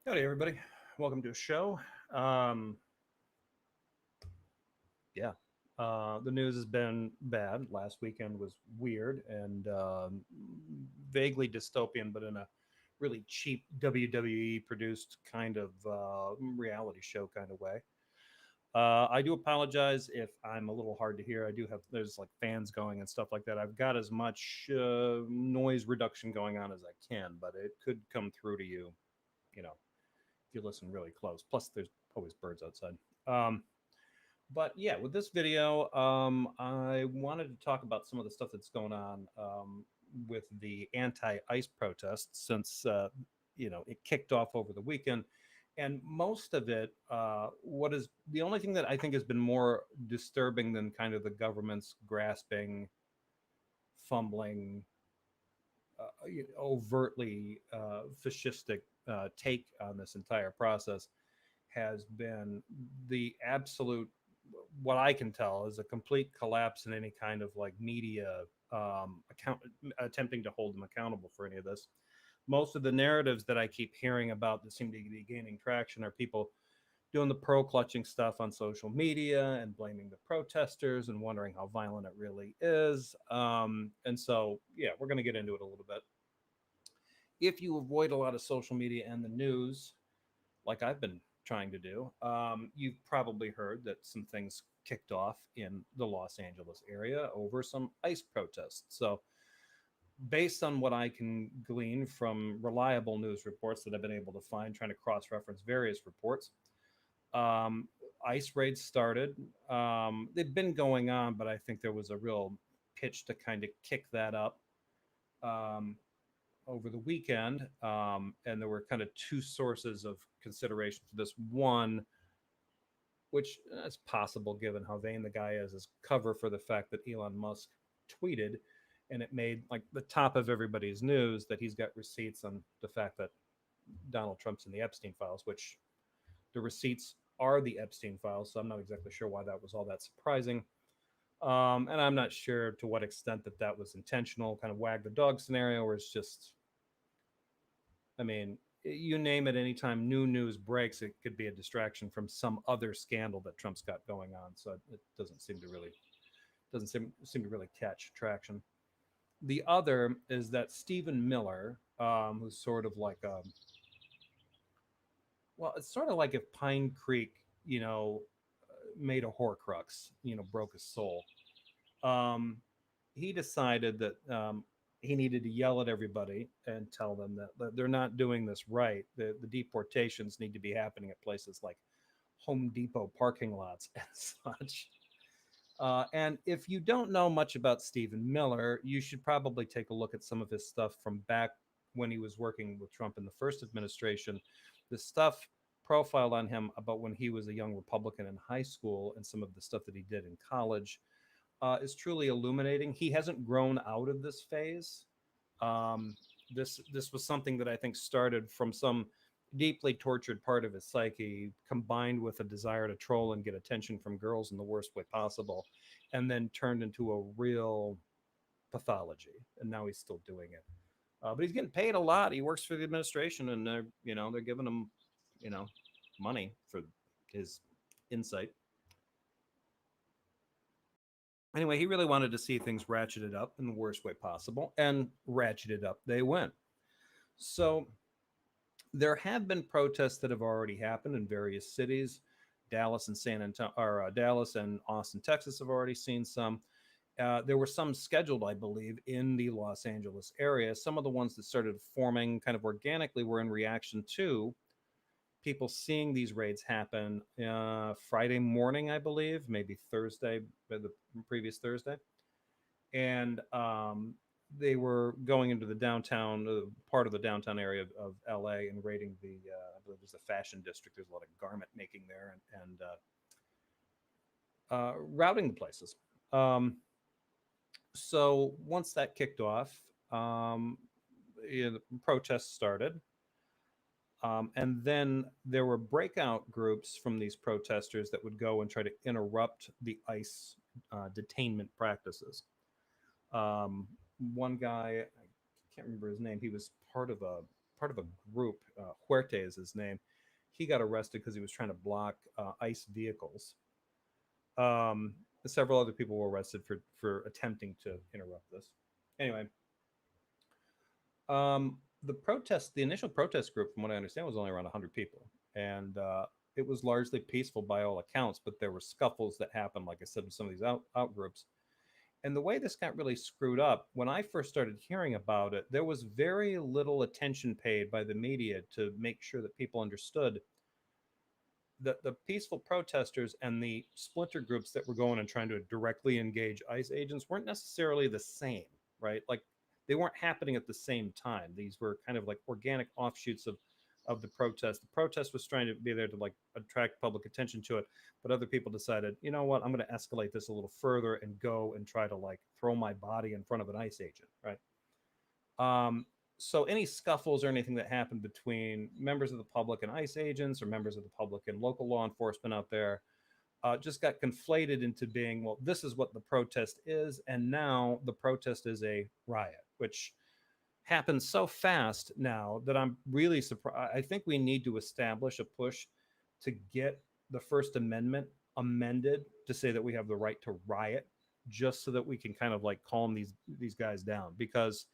Howdy, everybody. Welcome to a show. Um, yeah, the news has been bad. Last weekend was weird and vaguely dystopian, but in a really cheap WWE produced kind of reality show kind of way. I do apologize if I'm a little hard to hear. I do have there's like fans going and stuff like that. I've got as much noise reduction going on as I can, but it could come through to you, you know, if you listen really close. Plus, there's always birds outside. Um, but yeah, with this video, I wanted to talk about some of the stuff that's going on with the anti-ICE protests since it kicked off over the weekend, and most of it, what is the only thing that I think has been more disturbing than kind of the government's grasping, fumbling, overtly fascistic take on this entire process has been the absolute, what I can tell is a complete collapse in any kind of like media account attempting to hold them accountable for any of this. Most of the narratives that I keep hearing about that seem to be gaining traction are people doing the pro clutching stuff on social media and blaming the protesters and wondering how violent it really is. And so, yeah, we're going to get into it a little bit. If you avoid a lot of social media and the news, like I've been trying to do, you've probably heard that some things kicked off in the Los Angeles area over some ICE protests. So, based on what I can glean from reliable news reports that I've been able to find, trying to cross reference various reports, um, ICE raids started. They've been going on, but I think there was a real pitch to kind of kick that up. Um, Over the weekend, and there were kind of two sources of consideration for this. One, which is possible given how vain the guy is cover for the fact that Elon Musk tweeted, and it made like the top of everybody's news that he's got receipts on the fact that Donald Trump's in the Epstein files, which the receipts are the Epstein files. So I'm not exactly sure why that was all that surprising. And I'm not sure to what extent that was intentional, kind of wag the dog scenario, or it's just, I mean, you name it, anytime new news breaks, it could be a distraction from some other scandal that Trump's got going on. So it doesn't seem to really catch traction. The other is that Stephen Miller, who's sort of like well, it's sort of like if Pine Creek, made a Horcrux, broke his soul. Um, he decided that he needed to yell at everybody and tell them that they're not doing this right. The deportations need to be happening at places like Home Depot parking lots and such. And if you don't know much about Stephen Miller, you should probably take a look at some of his stuff from back when he was working with Trump in the first administration. The stuff profiled on him about when he was a young Republican in high school and some of the stuff that he did in college is truly illuminating. He hasn't grown out of this phase. Um, this was something that I think started from some deeply tortured part of his psyche, combined with a desire to troll and get attention from girls in the worst way possible, and then turned into a real pathology. And now he's still doing it, but he's getting paid a lot. He works for the administration, and they're giving him you know money for his insight. Anyway, he really wanted to see things ratcheted up in the worst way possible, and ratcheted up they went. So there have been protests that have already happened in various cities. Dallas and San Antonio, or Dallas and Austin, Texas, have already seen some. There were some scheduled, I believe, in the Los Angeles area. Some of the ones that started forming kind of organically were in reaction to people seeing these raids happen Friday morning, I believe, maybe Thursday, the previous Thursday. And they were going into the downtown, part of the downtown area of LA, and raiding I believe there's a fashion district. There's a lot of garment making there, and routing the places. So once that kicked off, the protests started. And then there were breakout groups from these protesters that would go and try to interrupt the ICE detainment practices. One guy, I can't remember his name, he was part of a part of a group. Huerte is his name. He got arrested because he was trying to block ICE vehicles. Um, Several other people were arrested for attempting to interrupt this. Anyway, the initial protest group, from what I understand, was only around 100 people, and it was largely peaceful by all accounts. But there were scuffles that happened, like I said, with some of these out groups. And the way this got really screwed up, when I first started hearing about it, there was very little attention paid by the media to make sure that people understood that the peaceful protesters and the splinter groups that were going and trying to directly engage ICE agents weren't necessarily the same, right? Like they weren't happening at the same time. These were kind of like organic offshoots of the protest. The protest was trying to be there to like attract public attention to it, but other people decided, you know what, I'm going to escalate this a little further and go and try to like throw my body in front of an ICE agent, right? Um, so any scuffles or anything that happened between members of the public and ICE agents or members of the public and local law enforcement out there just got conflated into being, well, this is what the protest is, and now the protest is a riot, which happens so fast now that I'm really surprised. I think we need to establish a push to get the First Amendment amended to say that we have the right to riot, just so that we can kind of like calm these guys down. Because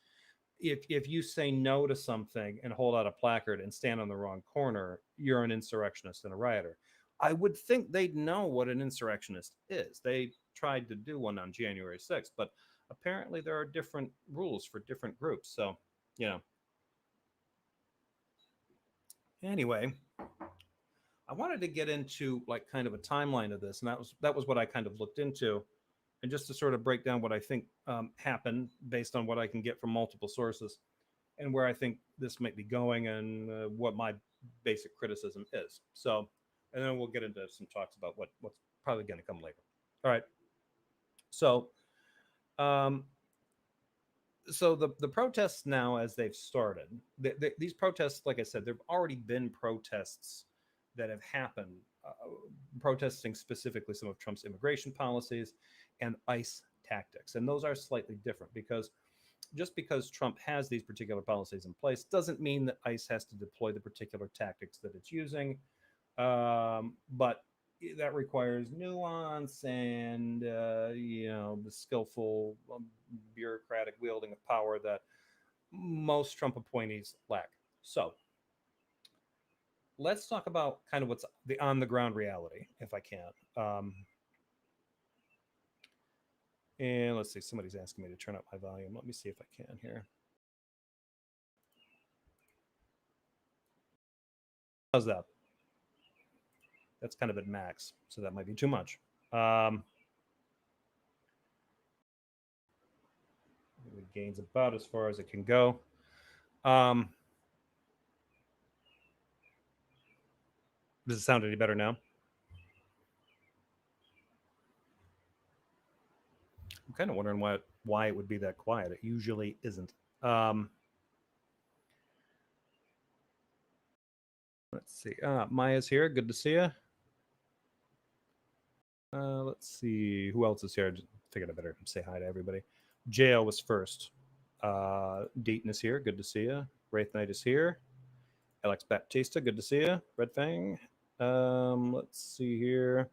if you say no to something and hold out a placard and stand on the wrong corner, you're an insurrectionist and a rioter. I would think they'd know what an insurrectionist is. They tried to do one on January 6th, but apparently there are different rules for different groups. So, you know. Anyway, I wanted to get into like kind of a timeline of this, and that was what I kind of looked into, and just to sort of break down what I think happened based on what I can get from multiple sources, and where I think this might be going, and what my basic criticism is. So, and then we'll get into some talks about what's probably going to come later. All right. So, um, the protests now, as they've started, these protests, like I said, there've already been protests that have happened, protesting specifically some of Trump's immigration policies and ICE tactics, and those are slightly different because just because Trump has these particular policies in place doesn't mean that ICE has to deploy the particular tactics that it's using. But that requires nuance and the skillful bureaucratic wielding of power that most Trump appointees lack. So let's talk about kind of what's the on the ground reality, if I can. And let's see, somebody's asking me to turn up my volume. Let me see if I can here. How's that? That's kind of at max, so that might be too much. The gain's about as far as it can go. Does it sound any better now? I'm kind of wondering why it would be that quiet. It usually isn't. Let's see. Maya's here. Good to see you. Let's see who else is here. I figured I better say hi to everybody. JL was first. Deaton is here. Good to see you. Wraith Knight is here. Alex Baptista. Good to see you. Red Fang. Let's see here.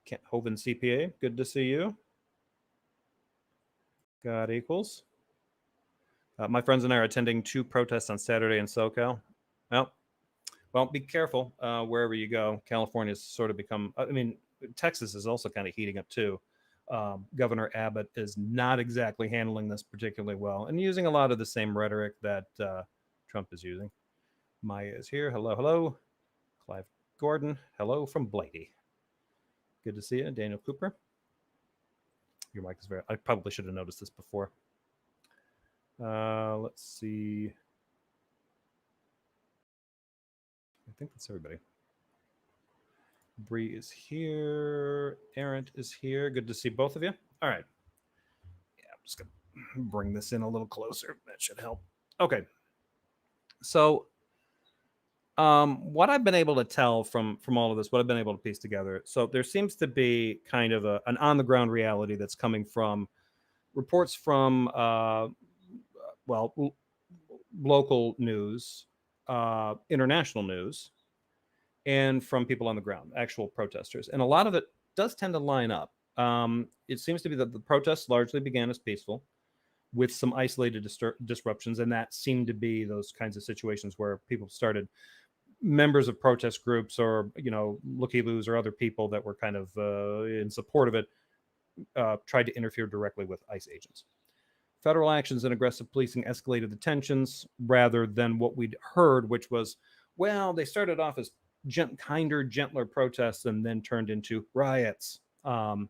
Kent Hoven CPA. Good to see you. God equals. My friends and I are attending 2 protests on Saturday in SoCal. Well, be careful wherever you go. California's sort of become, I mean, Texas is also kind of heating up too. Governor Abbott is not exactly handling this particularly well and using a lot of the same rhetoric that Trump is using. Maya is here. Hello, hello. Clive Gordon. Hello from Blighty. Good to see you. Daniel Cooper. Your mic is very, I probably should have noticed this before. Let's see. I think that's everybody. Bree is here. Errant is here. Good to see both of you. All right. Yeah, I'm just going to bring this in a little closer. That should help. Okay. So what I've been able to tell from all of this, what I've been able to piece together, so there seems to be kind of an on-the-ground reality that's coming from reports from well, local news, international news, and from people on the ground, actual protesters. And a lot of it does tend to line up. It seems to be that the protests largely began as peaceful, with some isolated disruptions, and that seemed to be those kinds of situations where people started, members of protest groups, or looky-loos or other people that were kind of in support of it, tried to interfere directly with ICE agents. Federal actions and aggressive policing escalated the tensions rather than what we'd heard, which was, well, they started off as kinder, gentler protests and then turned into riots. From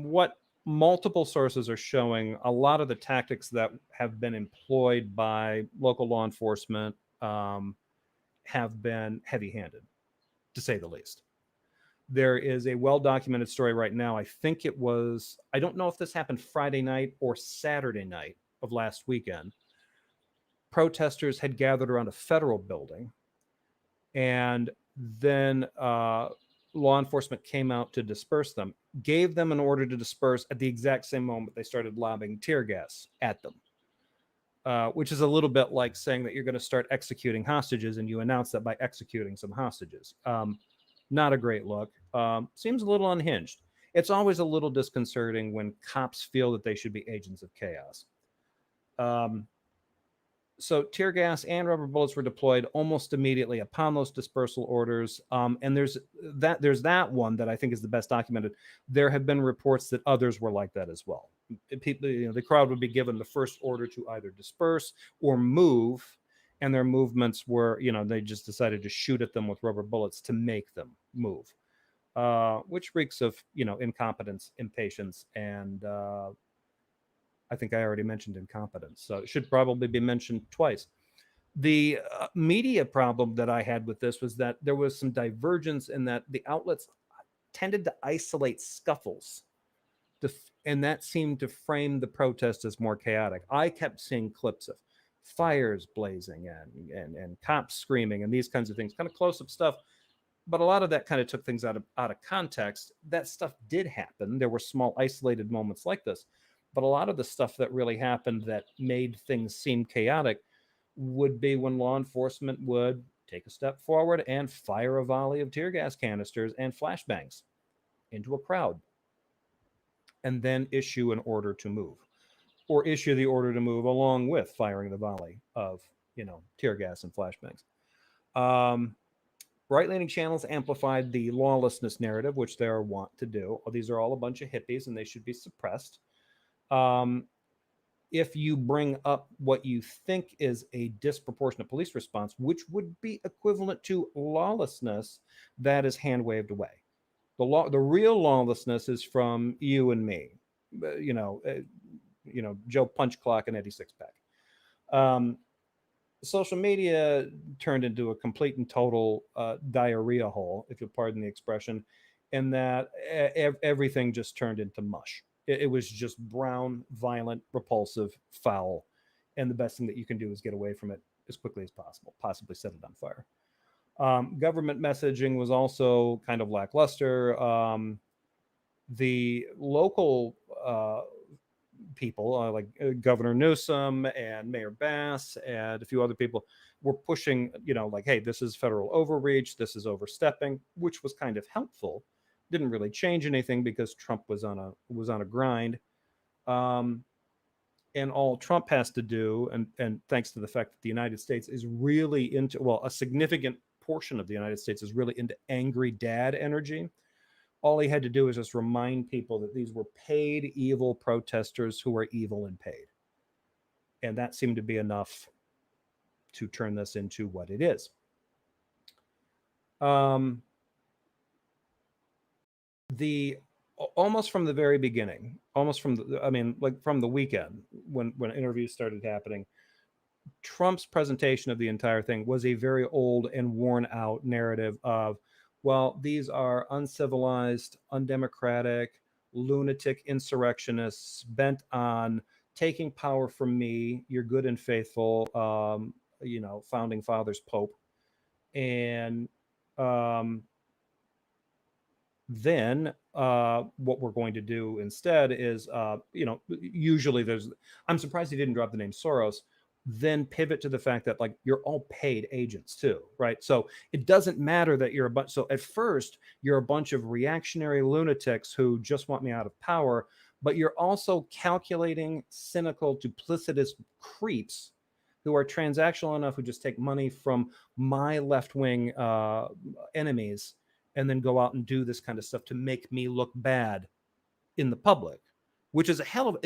what multiple sources are showing, a lot of the tactics that have been employed by local law enforcement have been heavy-handed, to say the least. There is a well-documented story right now. I think it was, I don't know if this happened Friday night or Saturday night of last weekend. Protesters had gathered around a federal building, and then law enforcement came out to disperse them, gave them an order to disperse. At the exact same moment, they started lobbing tear gas at them, which is a little bit like saying that you're going to start executing hostages, and you announce that by executing some hostages. Not a great look. Seems a little unhinged. It's always a little disconcerting when cops feel that they should be agents of chaos. So tear gas and rubber bullets were deployed almost immediately upon those dispersal orders. And there's that one that I think is the best documented. There have been reports that others were like that as well. People, the crowd would be given the first order to either disperse or move, and their movements were, they just decided to shoot at them with rubber bullets to make them move, which reeks of, incompetence, impatience, and I think I already mentioned incompetence, so it should probably be mentioned twice. The media problem that I had with this was that there was some divergence in that the outlets tended to isolate scuffles, and that seemed to frame the protest as more chaotic. I kept seeing clips of fires blazing and cops screaming and these kinds of things, kind of close-up stuff. But a lot of that kind of took things out of context. That stuff did happen. There were small isolated moments like this. But a lot of the stuff that really happened that made things seem chaotic would be when law enforcement would take a step forward and fire a volley of tear gas canisters and flashbangs into a crowd, and then issue an order to move, or issue the order to move along with firing the volley of, tear gas and flashbangs. Right-leaning channels amplified the lawlessness narrative, which they are wont to do. These are all a bunch of hippies, and they should be suppressed. If you bring up what you think is a disproportionate police response, which would be equivalent to lawlessness, that is hand waved away. The real lawlessness is from you and me, Joe Punch Clock and Eddie Sixpack. Social media turned into a complete and total diarrhea hole, if you'll pardon the expression, in that everything just turned into mush. It was just brown, violent, repulsive, foul, and the best thing that you can do is get away from it as quickly as possible, possibly set it on fire. Government messaging was also kind of lackluster. The local people, like Governor Newsom and Mayor Bass and a few other people, were pushing, like, hey, this is federal overreach, this is overstepping, which was kind of helpful. Didn't really change anything because Trump was on a grind. And all Trump has to do, and thanks to the fact that the United States is really into, well, a significant portion of the United States is really into angry dad energy. All he had to do is just remind people that these were paid evil protesters who were evil and paid. And that seemed to be enough to turn this into what it is. Almost from the very beginning, from the weekend when interviews started happening, Trump's presentation of the entire thing was a very old and worn out narrative of, well, these are uncivilized, undemocratic, lunatic insurrectionists bent on taking power from me, your good and faithful, founding fathers, Pope, and then what we're going to do instead is, usually I'm surprised he didn't drop the name Soros, then pivot to the fact that like you're all paid agents too, right? So it doesn't matter that you're a bunch. So at first you're a bunch of reactionary lunatics who just want me out of power, but you're also calculating, cynical, duplicitous creeps who are transactional enough, who just take money from my left wing enemies and then go out and do this kind of stuff to make me look bad in the public, which is a hell of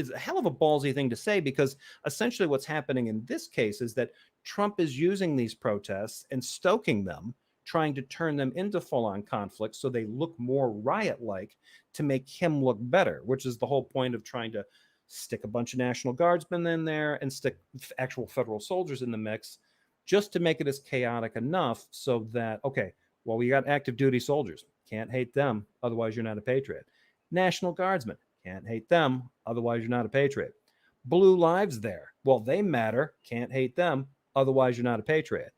a ballsy thing to say, because essentially what's happening in this case is that Trump is using these protests and stoking them, trying to turn them into full-on conflict so they look more riot-like to make him look better, which is the whole point of trying to stick a bunch of National Guardsmen in there and stick actual federal soldiers in the mix, just to make it as chaotic enough so that, okay, well, we got active duty soldiers. Can't hate them, otherwise you're not a patriot. National Guardsmen. Can't hate them, otherwise you're not a patriot. Blue lives there. Well, they matter. Can't hate them, otherwise you're not a patriot.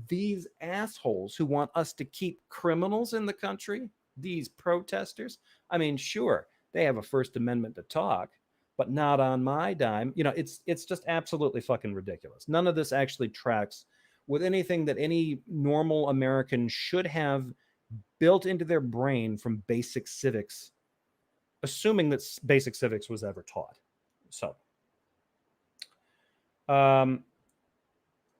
These assholes who want us to keep criminals in the country, these protesters, I mean, sure, they have a First Amendment to talk, but not on my dime. It's just absolutely fucking ridiculous. None of this actually tracks with anything that any normal American should have built into their brain from basic civics, assuming that basic civics was ever taught. So,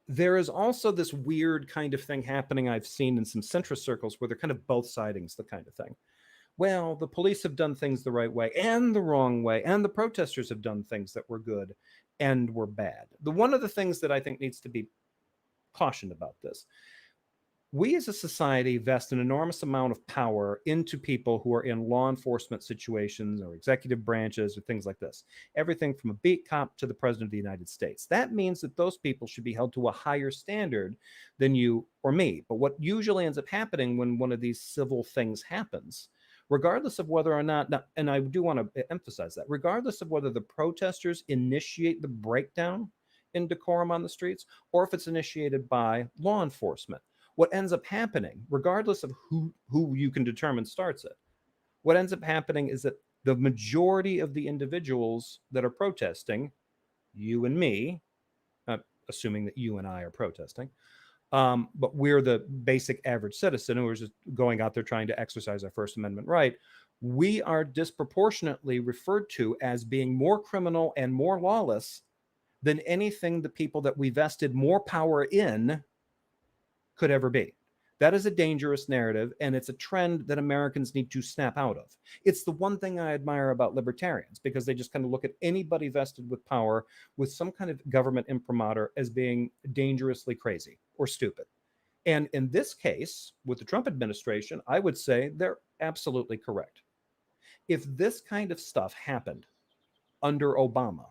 there is also this weird kind of thing happening I've seen in some centrist circles where they're kind of both sidings the kind of thing. Well, the police have done things the right way and the wrong way, and the protesters have done things that were good and were bad. One of the things that I think needs to be cautioned about this, we as a society vest an enormous amount of power into people who are in law enforcement situations or executive branches or things like this. Everything from a beat cop to the president of the United States. That means that those people should be held to a higher standard than you or me. But what usually ends up happening when one of these civil things happens, regardless of whether or not, and I do want to emphasize that, regardless of whether the protesters initiate the breakdown in decorum on the streets or if it's initiated by law enforcement, what ends up happening, regardless of who you can determine starts it, what ends up happening is that the majority of the individuals that are protesting, you and me, assuming that you and I are protesting, but we're the basic average citizen who are just going out there trying to exercise our First Amendment right, we are disproportionately referred to as being more criminal and more lawless than anything the people that we vested more power in could ever be. That is a dangerous narrative, and it's a trend that Americans need to snap out of. It's the one thing I admire about libertarians, because they just kind of look at anybody vested with power with some kind of government imprimatur as being dangerously crazy or stupid. And in this case, with the Trump administration, I would say they're absolutely correct. If this kind of stuff happened under Obama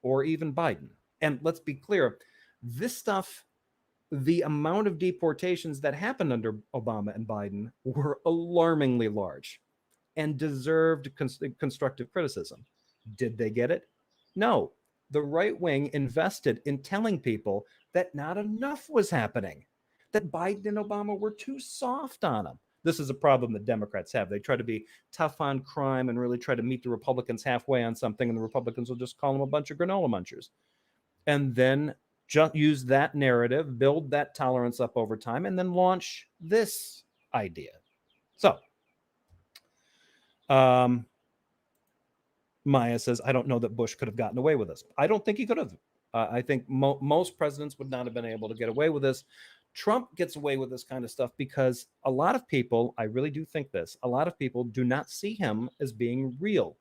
or even Biden, and let's be clear, this stuff, the amount of deportations that happened under Obama and Biden were alarmingly large and deserved constructive criticism. Did they get it? No. The right wing invested in telling people that not enough was happening, that Biden and Obama were too soft on them. This is a problem that Democrats have. They try to be tough on crime and really try to meet the Republicans halfway on something, and the Republicans will just call them a bunch of granola munchers. And then just use that narrative, build that tolerance up over time, and then launch this idea. So, Maya says, I don't know that Bush could have gotten away with this. I don't think he could have. I think most presidents would not have been able to get away with this. Trump gets away with this kind of stuff because a lot of people, I really do think this, a lot of people do not see him as being real.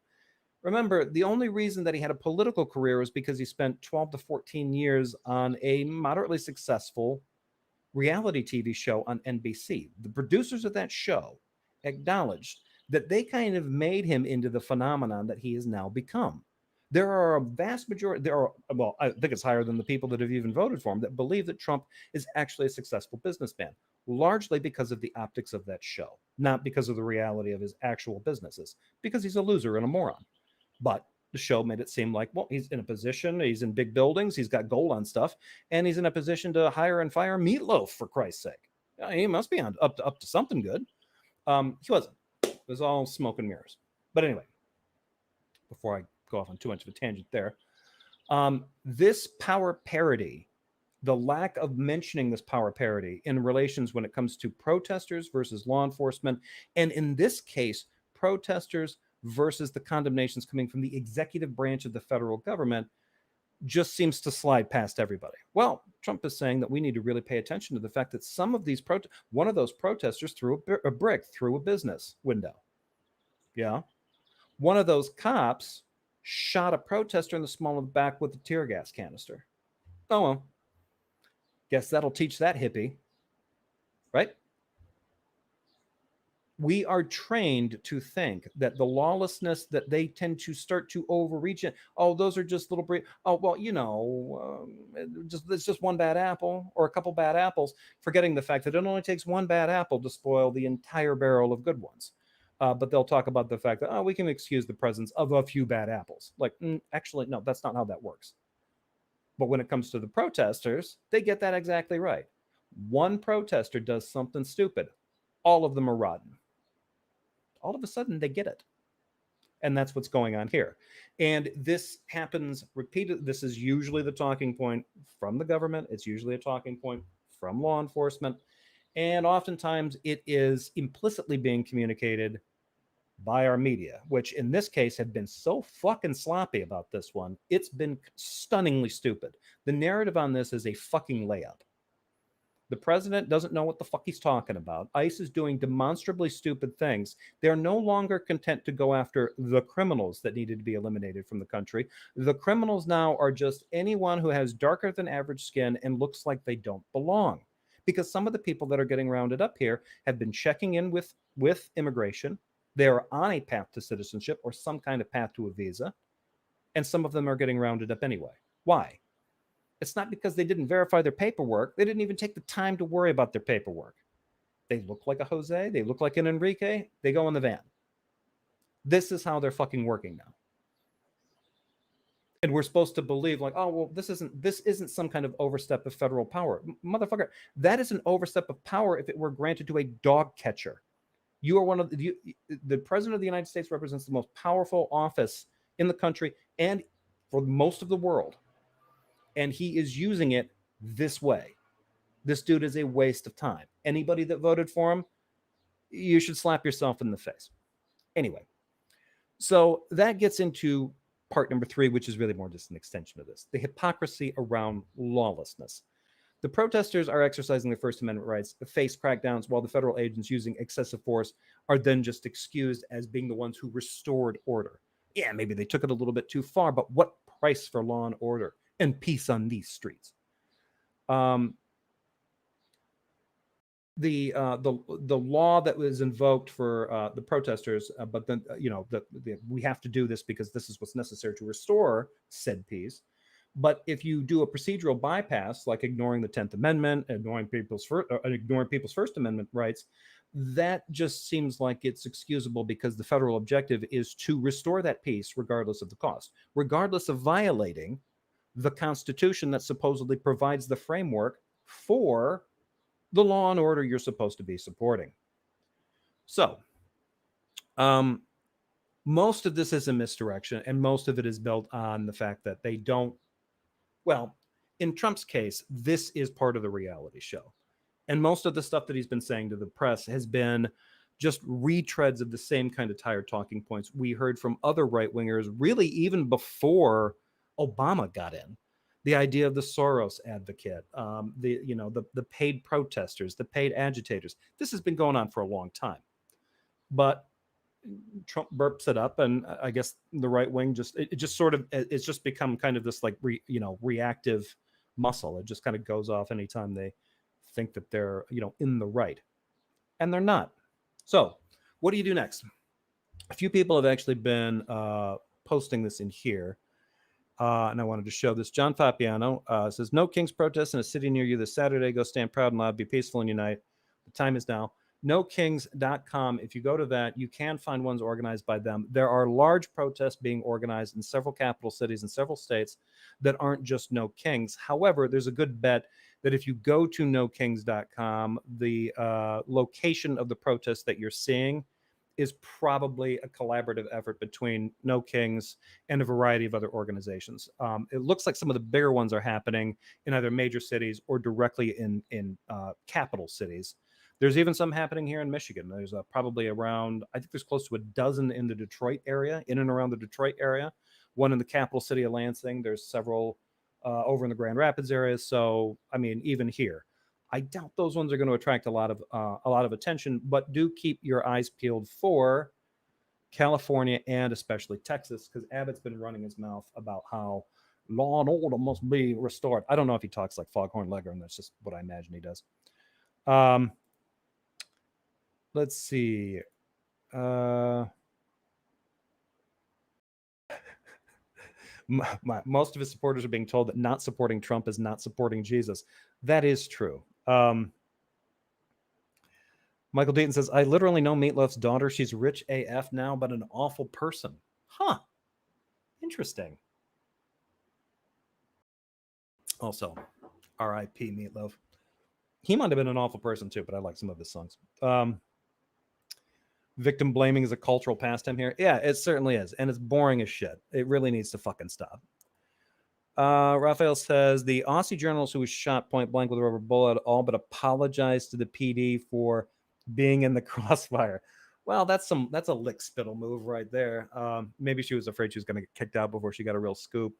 Remember, the only reason that he had a political career was because he spent 12 to 14 years on a moderately successful reality TV show on NBC. The producers of that show acknowledged that they kind of made him into the phenomenon that he has now become. There are a vast majority, well, I think it's higher than the people that have even voted for him, that believe that Trump is actually a successful businessman, largely because of the optics of that show, not because of the reality of his actual businesses, because he's a loser and a moron. But the show made it seem like, well, he's in a position, he's in big buildings, he's got gold on stuff, and he's in a position to hire and fire Meatloaf, for Christ's sake. He must be up to something good. He wasn't. It was all smoke and mirrors. But anyway, before I go off on too much of a tangent there, this power parity, the lack of mentioning this power parity in relations when it comes to protesters versus law enforcement, and in this case, protesters versus the condemnations coming from the executive branch of the federal government, just seems to slide past everybody. Well, Trump is saying that we need to really pay attention to the fact that some of these one of those protesters threw a brick through a business window. Yeah. One of those cops shot a protester in the small of the back with a tear gas canister. Oh, well. Guess that'll teach that hippie, right? We are trained to think that the lawlessness that they tend to start to overreach it. Oh, those are just little. Oh, well, it's just one bad apple or a couple bad apples, forgetting the fact that it only takes one bad apple to spoil the entire barrel of good ones. But they'll talk about the fact that, we can excuse the presence of a few bad apples. Like, actually, no, that's not how that works. But when it comes to the protesters, they get that exactly right. One protester does something stupid. All of them are rotten. All of a sudden, they get it. And that's what's going on here. And this happens repeatedly. This is usually the talking point from the government. It's usually a talking point from law enforcement. And oftentimes, it is implicitly being communicated by our media, which in this case have been so fucking sloppy about this one. It's been stunningly stupid. The narrative on this is a fucking layup. The president doesn't know what the fuck he's talking about. ICE is doing demonstrably stupid things. They're no longer content to go after the criminals that needed to be eliminated from the country. The criminals now are just anyone who has darker than average skin and looks like they don't belong. Because some of the people that are getting rounded up here have been checking in with immigration. They're on a path to citizenship or some kind of path to a visa. And some of them are getting rounded up anyway. Why? It's not because they didn't verify their paperwork. They didn't even take the time to worry about their paperwork. They look like a Jose. They look like an Enrique. They go in the van. This is how they're fucking working now. And we're supposed to believe like, oh, well, this isn't some kind of overstep of federal power. Motherfucker, that is an overstep of power if it were granted to a dog catcher. You are one of the president of the United States represents the most powerful office in the country and for most of the world. And he is using it this way. This dude is a waste of time. Anybody that voted for him, you should slap yourself in the face. Anyway, so that gets into part number 3, which is really more just an extension of this. The hypocrisy around lawlessness. The protesters are exercising their First Amendment rights, face crackdowns, while the federal agents using excessive force are then just excused as being the ones who restored order. Yeah, maybe they took it a little bit too far, but what price for law and order and peace on these streets? The law that was invoked for the protesters, but then we have to do this because this is what's necessary to restore said peace. But if you do a procedural bypass, like ignoring the 10th Amendment, ignoring people's First Amendment rights, that just seems like it's excusable because the federal objective is to restore that peace regardless of the cost, regardless of violating the Constitution that supposedly provides the framework for the law and order you're supposed to be supporting. So, most of this is a misdirection, and most of it is built on the fact that they don't. Well, in Trump's case, this is part of the reality show. And most of the stuff that he's been saying to the press has been just retreads of the same kind of tired talking points we heard from other right-wingers, really even before Obama got in. The idea of the Soros advocate, the paid protesters, the paid agitators. This has been going on for a long time. But Trump burps it up, and I guess the right wing it's just become kind of this like reactive muscle. It just kind of goes off anytime they think that they're in the right, and they're not. So what do you do next? A few people have actually been posting this in here, and I wanted to show this. John Fapiano says, "No King's protests in a city near you this Saturday. Go stand proud and loud, be peaceful and unite. The time is now." NoKings.com. If you go to that, you can find ones organized by them. There are large protests being organized in several capital cities and several states that aren't just No Kings. However, there's a good bet that if you go to NoKings.com, the location of the protest that you're seeing is probably a collaborative effort between No Kings and a variety of other organizations. It looks like some of the bigger ones are happening in either major cities or directly in capital cities. There's even some happening here in Michigan. There's probably around, I think there's close to a dozen in the Detroit area, in and around the Detroit area. One in the capital city of Lansing. There's several over in the Grand Rapids area. So, I mean, even here, I doubt those ones are going to attract a lot of attention. But do keep your eyes peeled for California and especially Texas, because Abbott's been running his mouth about how law and order must be restored. I don't know if he talks like Foghorn Leghorn. That's just what I imagine he does. Let's see. Most of his supporters are being told that not supporting Trump is not supporting Jesus. That is true. Michael Deaton says, I literally know Meatloaf's daughter. She's rich AF now, but an awful person. Huh. Interesting. Also, R.I.P. Meatloaf. He might have been an awful person too, but I like some of his songs. Victim blaming is a cultural pastime here. Yeah, it certainly is. And it's boring as shit. It really needs to fucking stop. Raphael says the Aussie journalist who was shot point blank with a rubber bullet all but apologized to the PD for being in the crossfire. Well, that's a lick spittle move right there. Maybe she was afraid she was going to get kicked out before she got a real scoop.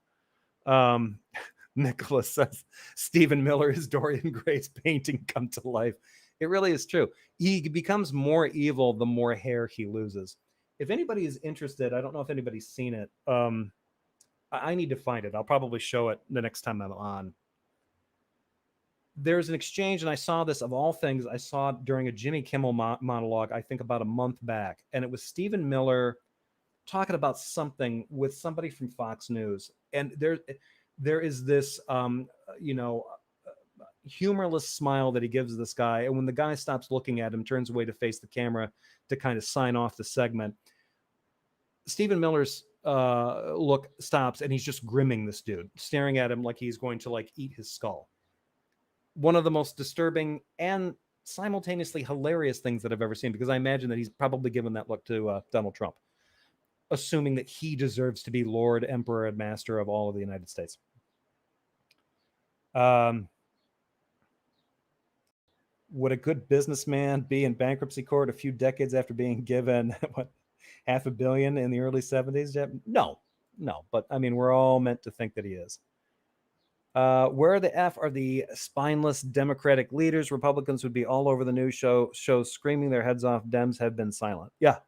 Nicholas says Stephen Miller is Dorian Gray's painting come to life. It really is true. He becomes more evil the more hair he loses. If anybody is interested, I don't know if anybody's seen it. I need to find it. I'll probably show it the next time I'm on. There's an exchange, and I saw this of all things. I saw it during a Jimmy Kimmel monologue, I think about a month back, and it was Stephen Miller talking about something with somebody from Fox News, and there is this, humorless smile that he gives this guy, and when the guy stops looking at him, turns away to face the camera to kind of sign off the segment, Stephen Miller's look stops, and he's just grimming this dude, staring at him like he's going to like eat his skull. One of the most disturbing and simultaneously hilarious things that I've ever seen, because I imagine that he's probably given that look to Donald Trump, assuming that he deserves to be Lord, Emperor, and Master of all of the United States. Would a good businessman be in bankruptcy court a few decades after being given what, $500 million in the early 70s? No. But I mean, we're all meant to think that he is. Where the F are the spineless Democratic leaders? Republicans would be all over the news shows screaming their heads off. Dems have been silent. Yeah.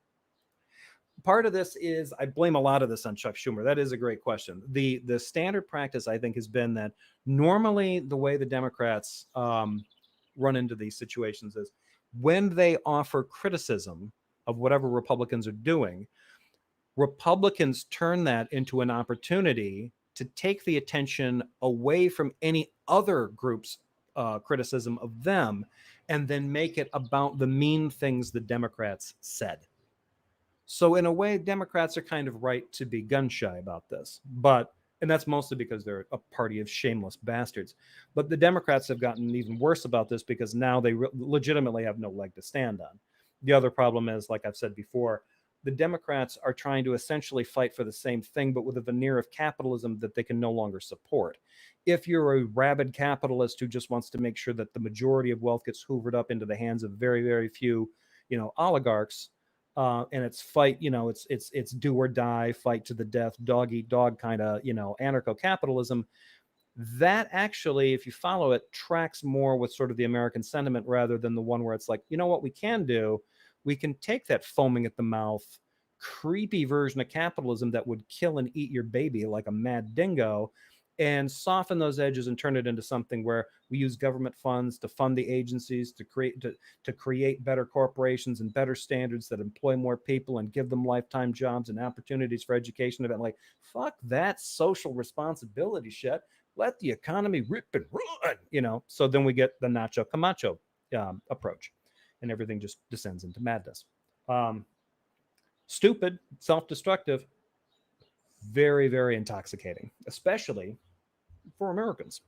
Part of this is, I blame a lot of this on Chuck Schumer. That is a great question. The standard practice, I think, has been that normally the way the Democrats run into these situations is when they offer criticism of whatever Republicans are doing, Republicans turn that into an opportunity to take the attention away from any other group's criticism of them, and then make it about the mean things the Democrats said. So in a way, Democrats are kind of right to be gun shy about this, and that's mostly because they're a party of shameless bastards. But the Democrats have gotten even worse about this because now they legitimately have no leg to stand on. The other problem is, like I've said before, the Democrats are trying to essentially fight for the same thing, but with a veneer of capitalism that they can no longer support. If you're a rabid capitalist who just wants to make sure that the majority of wealth gets hoovered up into the hands of very, very few, oligarchs, and it's fight, it's do or die, fight to the death, dog eat dog kind of, anarcho-capitalism, that actually, if you follow it, tracks more with sort of the American sentiment rather than the one where it's like, you know what we can do? We can take that foaming at the mouth, creepy version of capitalism that would kill and eat your baby like a mad dingo, and soften those edges and turn it into something where we use government funds to fund the agencies, to create better corporations and better standards that employ more people and give them lifetime jobs and opportunities for education. And like, fuck that social responsibility shit. Let the economy rip and run, So then we get the Nacho Camacho approach, and everything just descends into madness. Stupid, self-destructive, very, very intoxicating, especially for Americans.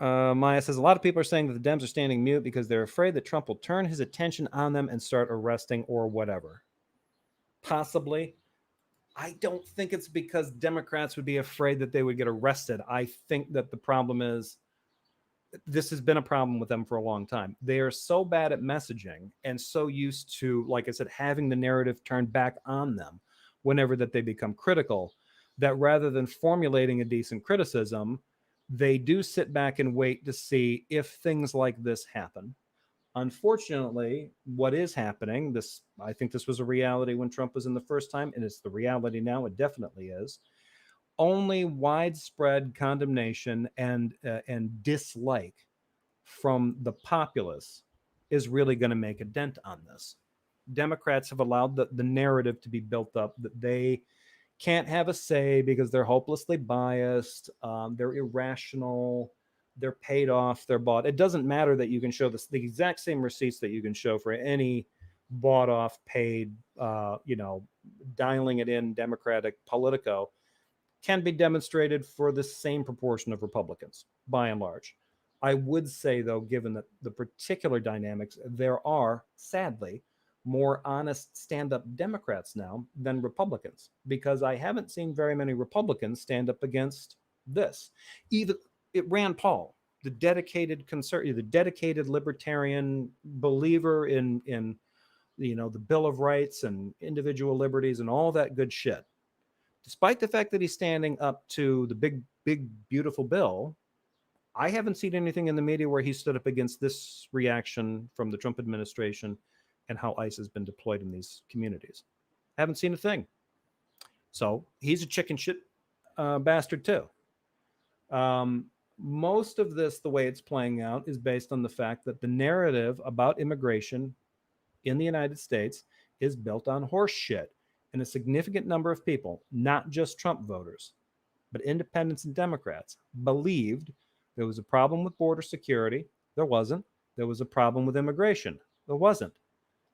Maya says a lot of people are saying that the Dems are standing mute because they're afraid that Trump will turn his attention on them and start arresting or whatever. Possibly. I don't think it's because Democrats would be afraid that they would get arrested. I think that the problem is this has been a problem with them for a long time. They are so bad at messaging and so used to, like I said, having the narrative turned back on them whenever that they become critical, that rather than formulating a decent criticism, they do sit back and wait to see if things like this happen. Unfortunately, what is happening, this I think this was a reality when Trump was in the first time, and it's the reality now. It definitely is. Only widespread condemnation and dislike from the populace is really going to make a dent on this. Democrats have allowed the narrative to be built up that they can't have a say because they're hopelessly biased, they're irrational, they're paid off, they're bought. It doesn't matter that you can show the exact same receipts that you can show for any bought off, paid, dialing it in Democratic Politico can be demonstrated for the same proportion of Republicans, by and large. I would say, though, given that the particular dynamics, there are, sadly, more honest stand up Democrats now than Republicans, because I haven't seen very many Republicans stand up against this. Even Rand Paul, the dedicated the dedicated libertarian believer in the Bill of Rights and individual liberties and all that good shit, despite the fact that he's standing up to the big, beautiful bill, I haven't seen anything in the media where he stood up against this reaction from the Trump administration and how ICE has been deployed in these communities. Haven't seen a thing. So he's a chicken shit bastard too. Most of this, the way it's playing out, is based on the fact that the narrative about immigration in the United States is built on horse shit. And a significant number of people, not just Trump voters, but independents and Democrats, believed there was a problem with border security. There wasn't. There was a problem with immigration. There wasn't.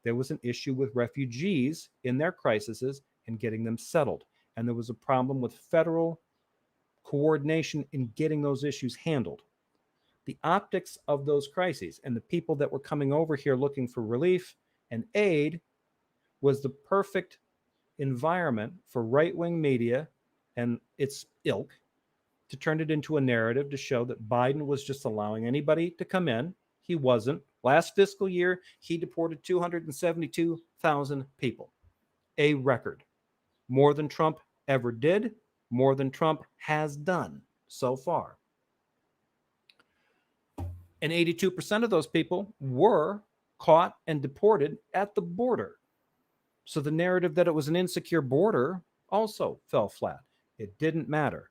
There was an issue with refugees in their crises and getting them settled. And there was a problem with federal coordination in getting those issues handled. The optics of those crises and the people that were coming over here looking for relief and aid was the perfect environment for right-wing media and its ilk to turn it into a narrative to show that Biden was just allowing anybody to come in. He wasn't. Last fiscal year, he deported 272,000 people, a record. More than Trump ever did, more than Trump has done so far. And 82% of those people were caught and deported at the border. So the narrative that it was an insecure border also fell flat. It didn't matter.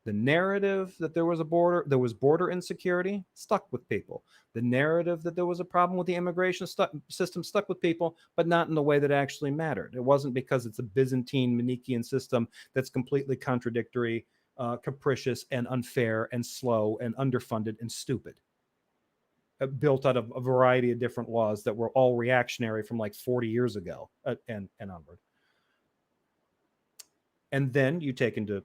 The narrative that there was border insecurity stuck with people. The narrative that there was a problem with the immigration system stuck with people, but not in the way that actually mattered. It wasn't because it's a Byzantine Manichaean system that's completely contradictory, capricious, and unfair, and slow, and underfunded, and stupid. Built out of a variety of different laws that were all reactionary from like 40 years ago and onward. And then you take into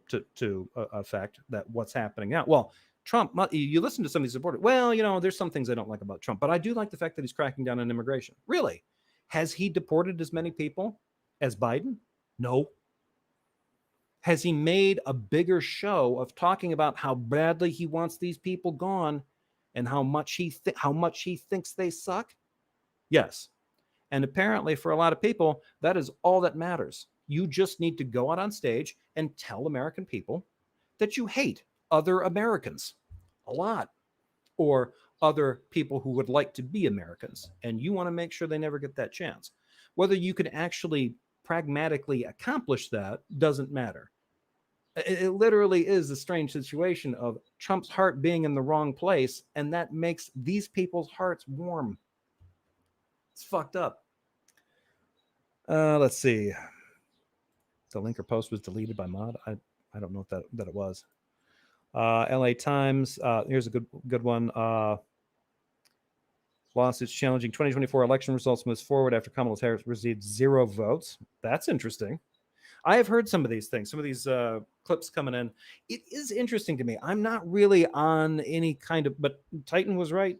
effect that what's happening now. Well, Trump, you listen to some of these supporters. Well, there's some things I don't like about Trump, but I do like the fact that he's cracking down on immigration. Really? Has he deported as many people as Biden? No. Has he made a bigger show of talking about how badly he wants these people gone and how much he thinks they suck? Yes. And apparently for a lot of people, that is all that matters. You just need to go out on stage and tell American people that you hate other Americans a lot, or other people who would like to be Americans, and you want to make sure they never get that chance. Whether you can actually pragmatically accomplish that doesn't matter. It literally is a strange situation of Trump's heart being in the wrong place, and that makes these people's hearts warm. It's fucked up. Let's see. The link or post was deleted by mod. I don't know if that it was. LA Times. Here's a good one. Lawsuits challenging 2024 election results moves forward after Kamala Harris received 0 votes. That's interesting. I have heard some of these things, some of these clips coming in. It is interesting to me. I'm not really on any kind of, but Titan was right.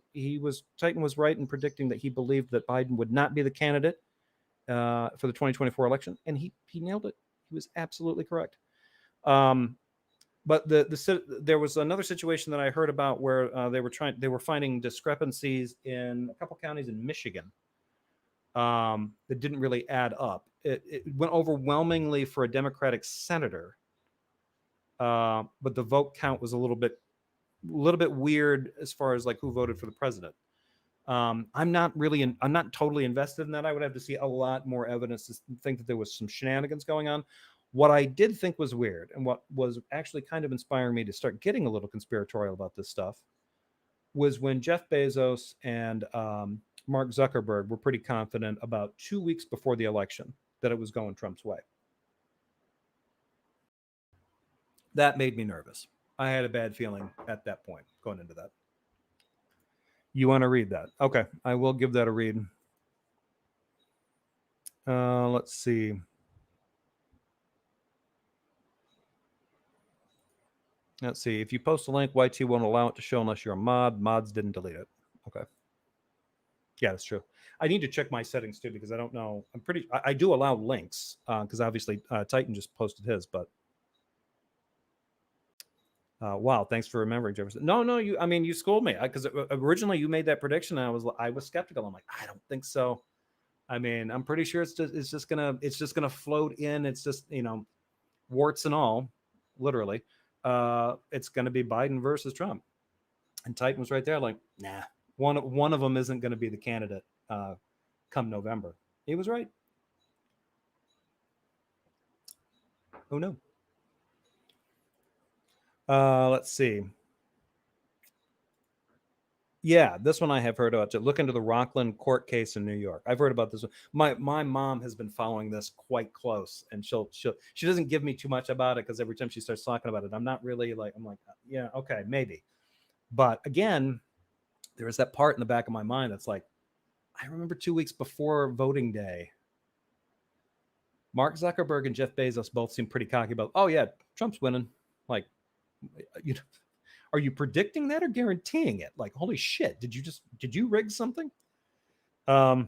Titan was right in predicting that he believed that Biden would not be the candidate for the 2024 election, and he nailed it. He was absolutely correct. But there was another situation that I heard about where they were finding discrepancies in a couple counties in Michigan that didn't really add up. It went overwhelmingly for a Democratic senator, but the vote count was a little bit weird as far as like who voted for the president. I'm not totally invested in that. I would have to see a lot more evidence to think that there was some shenanigans going on. What I did think was weird, and what was actually kind of inspiring me to start getting a little conspiratorial about this stuff, was when Jeff Bezos and Mark Zuckerberg were pretty confident about 2 weeks before the election that it was going Trump's way. That made me nervous. I had a bad feeling at that point going into that. You want to read that? Okay, I will give that a read. Let's see. Let's see. If you post a link, YT won't allow it to show unless you're a mod. Mods didn't delete it. Okay. Yeah, that's true. I need to check my settings too because I don't know. I do allow links because obviously Titan just posted his, but wow, thanks for remembering, Jefferson. No, you schooled me because originally you made that prediction and I was skeptical. I'm like, I don't think so. I mean, I'm pretty sure it's just gonna float in. It's just, warts and all, literally. It's gonna be Biden versus Trump, and Titan was right there, like, nah, one of them isn't gonna be the candidate come November. He was right. Oh no. Let's see. Yeah, this one I have heard about. To look into the Rockland court case in New York. I've heard about this one. My mom has been following this quite close, and she doesn't give me too much about it because every time she starts talking about it, I'm not really like, I'm like, yeah, okay, maybe. But again, there is that part in the back of my mind that's like, I remember 2 weeks before voting day, Mark Zuckerberg and Jeff Bezos both seemed pretty cocky about, oh yeah, Trump's winning. Like, are you predicting that or guaranteeing it? Like, holy shit, did you rig something? I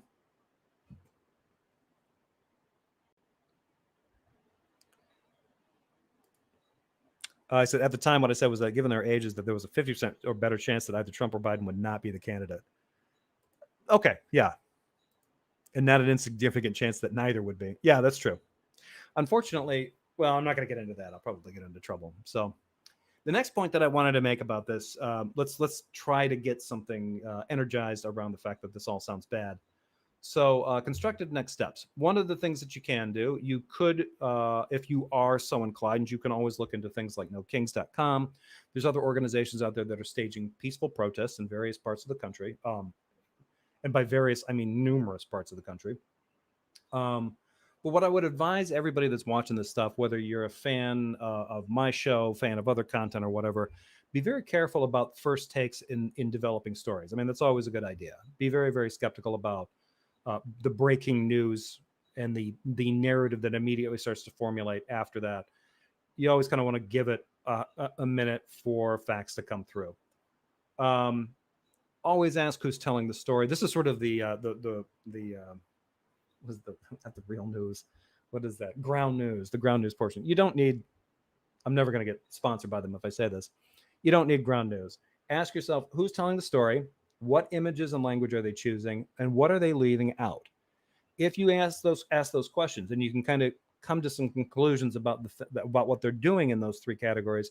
said at the time, what I said was that given their ages, that there was a 50% or better chance that either Trump or Biden would not be the candidate. Okay, yeah. And not an insignificant chance that neither would be. Yeah, that's true. Unfortunately, well, I'm not going to get into that. I'll probably get into trouble. So the next point that I wanted to make about this, let's try to get something energized around the fact that this all sounds bad. So constructed next steps. One of the things that you can do, you could, if you are so inclined, you can always look into things like nokings.com. There's other organizations out there that are staging peaceful protests in various parts of the country. And by various, I mean numerous parts of the country. But what I would advise everybody that's watching this stuff, whether you're a fan of my show, fan of other content or whatever, be very careful about first takes in developing stories. I mean, that's always a good idea. Be very, very skeptical about the breaking news and the narrative that immediately starts to formulate after that. You always kind of want to give it a minute for facts to come through. Always ask who's telling the story. This is sort of the was not the real news. What is that? Ground news, the ground news portion. You don't need, I'm never going to get sponsored by them if I say this. You don't need ground news. Ask yourself who's telling the story, what images and language are they choosing, and what are they leaving out? If you ask those questions, and you can kind of come to some conclusions about about what they're doing in those three categories,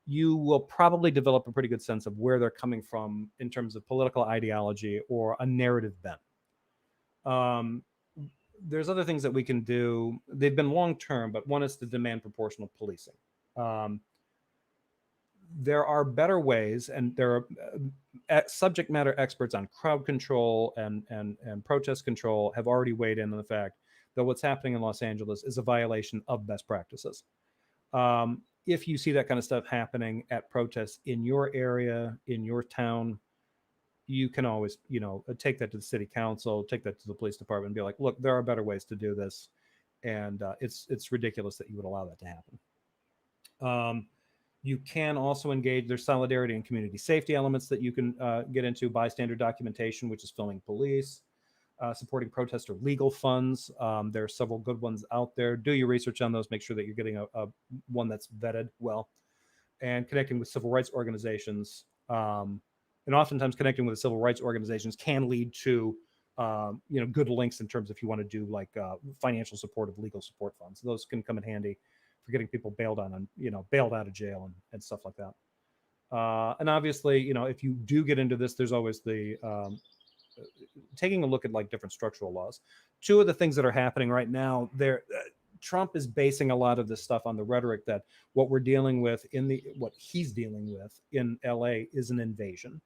you will probably develop a pretty good sense of where they're coming from in terms of political ideology or a narrative bent. There's other things that we can do. They've been long term, but one is to demand proportional policing. There are better ways, and there are subject matter experts on crowd control and protest control have already weighed in on the fact that what's happening in Los Angeles is a violation of best practices. If you see that kind of stuff happening at protests in your area, in your town, you can always, take that to the city council, take that to the police department and be like, look, there are better ways to do this. and it's ridiculous that you would allow that to happen. You can also engage. There's solidarity and community safety elements that you can get into. Bystander documentation, which is filming police, supporting protester legal funds. There are several good ones out there. Do your research on those. Make sure that you're getting a one that's vetted well. And connecting with civil rights organizations. And oftentimes connecting with the civil rights organizations can lead to good links in terms if you want to do like financial support of legal support funds. Those can come in handy for getting people bailed on, bailed out of jail and stuff like that. And obviously, if you do get into this, there's always the taking a look at like different structural laws. Two of the things that are happening right now, Trump is basing a lot of this stuff on the rhetoric that what we're dealing with what he's dealing with in LA is an invasion.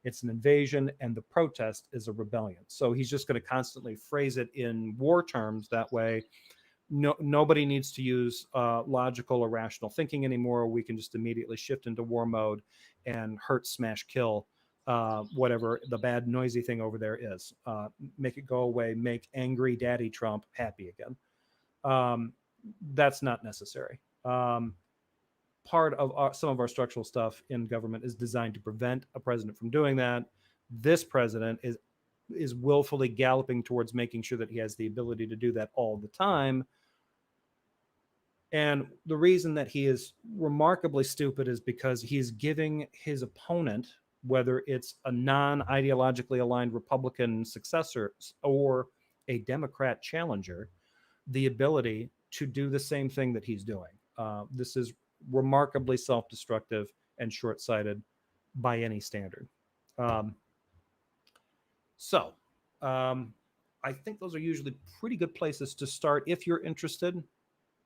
It's an invasion, and the protest is a rebellion. So he's just going to constantly phrase it in war terms. That way, nobody needs to use logical or rational thinking anymore. We can just immediately shift into war mode and hurt, smash, kill whatever the bad, noisy thing over there is. Make it go away. Make angry Daddy Trump happy again. That's not necessary. Part of some of our structural stuff in government is designed to prevent a president from doing that. This president is willfully galloping towards making sure that he has the ability to do that all the time. And the reason that he is remarkably stupid is because he's giving his opponent, whether it's a non-ideologically aligned Republican successor or a Democrat challenger, the ability to do the same thing that he's doing. This is remarkably self-destructive and short-sighted by any standard. So I think those are usually pretty good places to start if you're interested.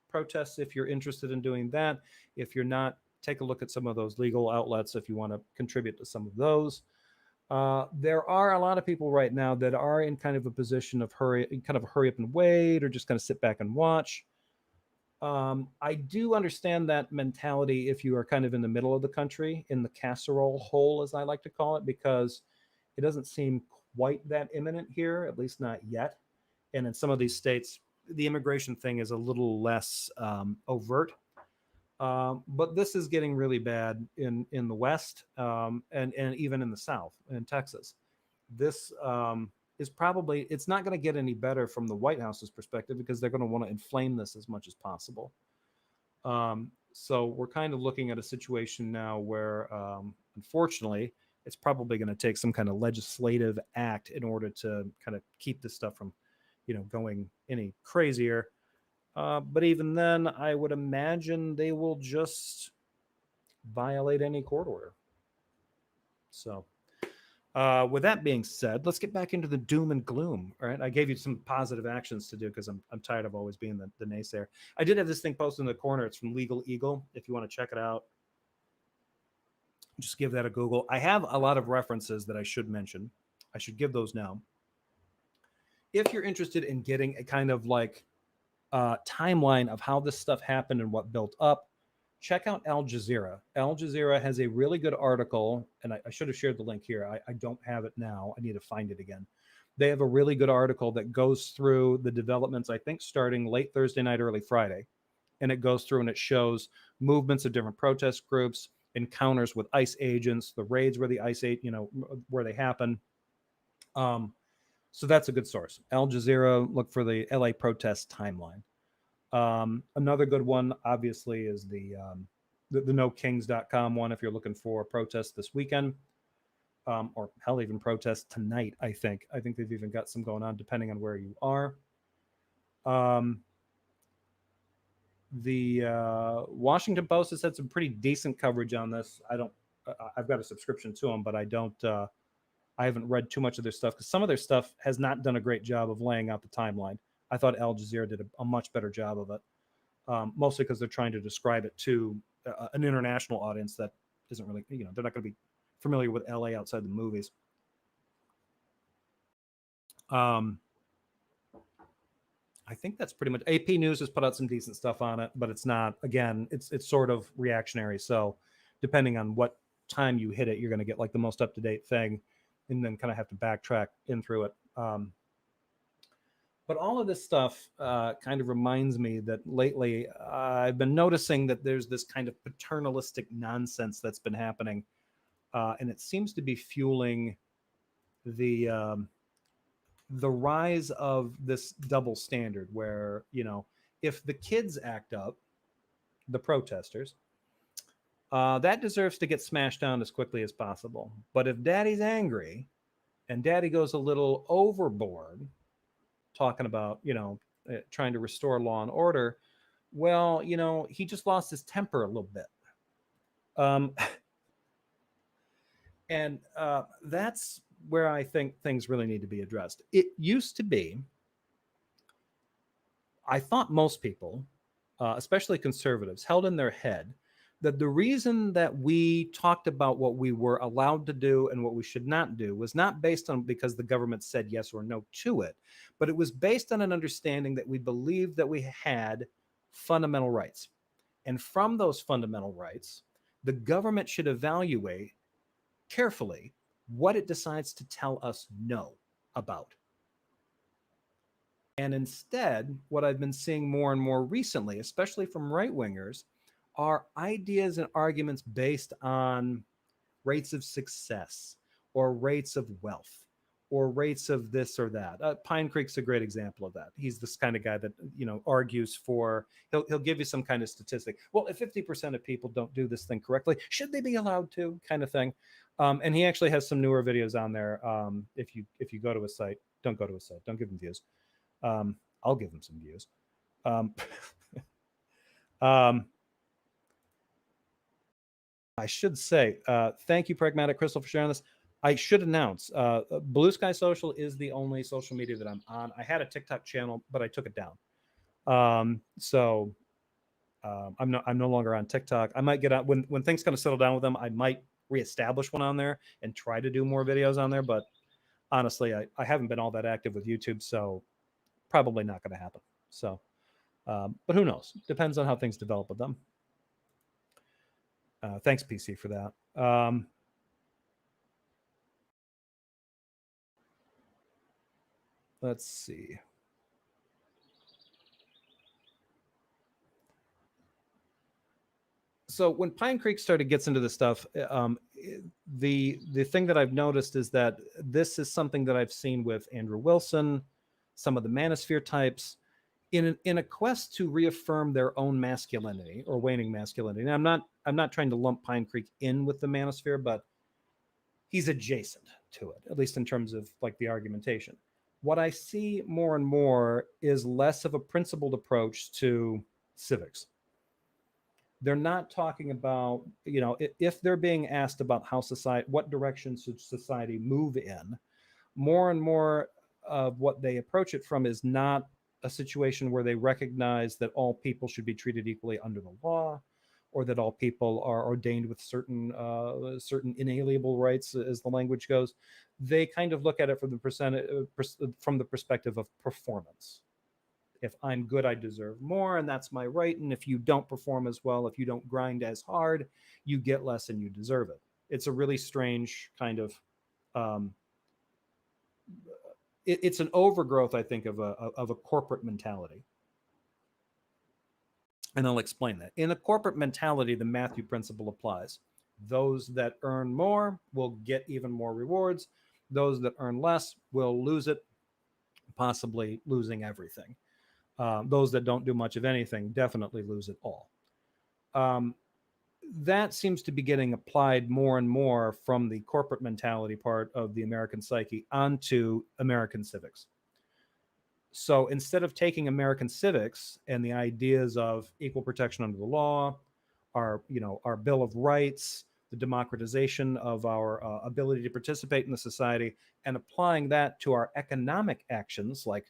Protests, if you're interested in doing that. If you're not, take a look at some of those legal outlets if you want to contribute to some of those. There are a lot of people right now that are in kind of a position of hurry up and wait, or just kind of sit back and watch. I do understand that mentality if you are kind of in the middle of the country, in the casserole hole, as I like to call it, because it doesn't seem quite that imminent here, at least not yet. And in some of these states, the immigration thing is a little less overt. But this is getting really bad in the West and even in the South, in Texas. This is probably, it's not going to get any better from the White House's perspective because they're going to want to inflame this as much as possible. So we're kind of looking at a situation now where, unfortunately, it's probably going to take some kind of legislative act in order to kind of keep this stuff from, going any crazier. But even then, I would imagine they will just violate any court order. So with that being said, let's get back into the doom and gloom. All right. I gave you some positive actions to do because I'm tired of always being the naysayer. I did have this thing posted in the corner. It's from Legal Eagle. If you want to check it out, just give that a Google. I have a lot of references that I should mention. I should give those now. If you're interested in getting a kind of like timeline of how this stuff happened and what built up, check out Al Jazeera. Al Jazeera has a really good article, and I should have shared the link here. I don't have it now. I need to find it again. They have a really good article that goes through the developments, I think, starting late Thursday night, early Friday. And it goes through and it shows movements of different protest groups, encounters with ICE agents, the raids where the ICE, where they happen. So that's a good source. Al Jazeera, look for the LA protest timeline. Another good one, obviously, is the nokings.com one if you're looking for protests this weekend, or hell, even protests tonight, I think. I think they've even got some going on depending on where you are. The Washington Post has had some pretty decent coverage on this. I've got a subscription to them, but I haven't read too much of their stuff because some of their stuff has not done a great job of laying out the timeline. I thought Al Jazeera did a much better job of it, mostly because they're trying to describe it to an international audience that isn't really, they're not going to be familiar with LA outside the movies. I think that's pretty much. AP News has put out some decent stuff on it, but it's not. Again, it's sort of reactionary. So depending on what time you hit it, you're going to get like the most up to date thing, and then kind of have to backtrack in through it. But all of this stuff kind of reminds me that lately I've been noticing that there's this kind of paternalistic nonsense that's been happening, and it seems to be fueling the the rise of this double standard, where if the kids act up, the protesters, that deserves to get smashed down as quickly as possible. But if daddy's angry and daddy goes a little overboard, talking about trying to restore law and order, well, he just lost his temper a little bit. um, and that's where I think things really need to be addressed. It used to be, I thought most people, especially conservatives, held in their head that the reason that we talked about what we were allowed to do and what we should not do was not based on because the government said yes or no to it, but it was based on an understanding that we believed that we had fundamental rights. And from those fundamental rights, the government should evaluate carefully what it decides to tell us no about. And instead, what I've been seeing more and more recently, especially from right wingers, are ideas and arguments based on rates of success or rates of wealth or rates of this or that. Pine Creek's a great example of that. He's this kind of guy that argues for. He'll give you some kind of statistic. Well, if 50% of people don't do this thing correctly, should they be allowed to? Kind of thing. And he actually has some newer videos on there. If you go to his site, don't go to his site. Don't give him views. I'll give him some views. Um, um, I should say, thank you, Pragmatic Crystal, for sharing this. I should announce, Blue Sky Social is the only social media that I'm on. I had a TikTok channel, but I took it down. So I'm no longer on TikTok. I might get out when things kind of settle down with them. I might reestablish one on there and try to do more videos on there. But honestly, I haven't been all that active with YouTube, so probably not going to happen. So, but who knows? Depends on how things develop with them. Thanks, PC, for that. Let's see. So when Pine Creek gets into this stuff, the thing that I've noticed is that this is something that I've seen with Andrew Wilson, some of the manosphere types, in a quest to reaffirm their own masculinity or waning masculinity. And I'm not trying to lump Pine Creek in with the manosphere, but he's adjacent to it, at least in terms of like the argumentation. What I see more and more is less of a principled approach to civics. They're not talking about, if they're being asked about how society, what direction should society move in, more and more of what they approach it from is not a situation where they recognize that all people should be treated equally under the law, or that all people are ordained with certain inalienable rights, as the language goes. They kind of look at it from the perspective of performance. If I'm good, I deserve more, and that's my right. And if you don't perform as well, if you don't grind as hard, you get less and you deserve it. It's a really strange kind of it's an overgrowth, I think, of a corporate mentality. And I'll explain that. In a corporate mentality, the Matthew principle applies. Those that earn more will get even more rewards. Those that earn less will lose it, possibly losing everything. Those that don't do much of anything definitely lose it all. That seems to be getting applied more and more from the corporate mentality part of the American psyche onto American civics. So instead of taking American civics and the ideas of equal protection under the law, our Bill of Rights, the democratization of our ability to participate in the society, and applying that to our economic actions, like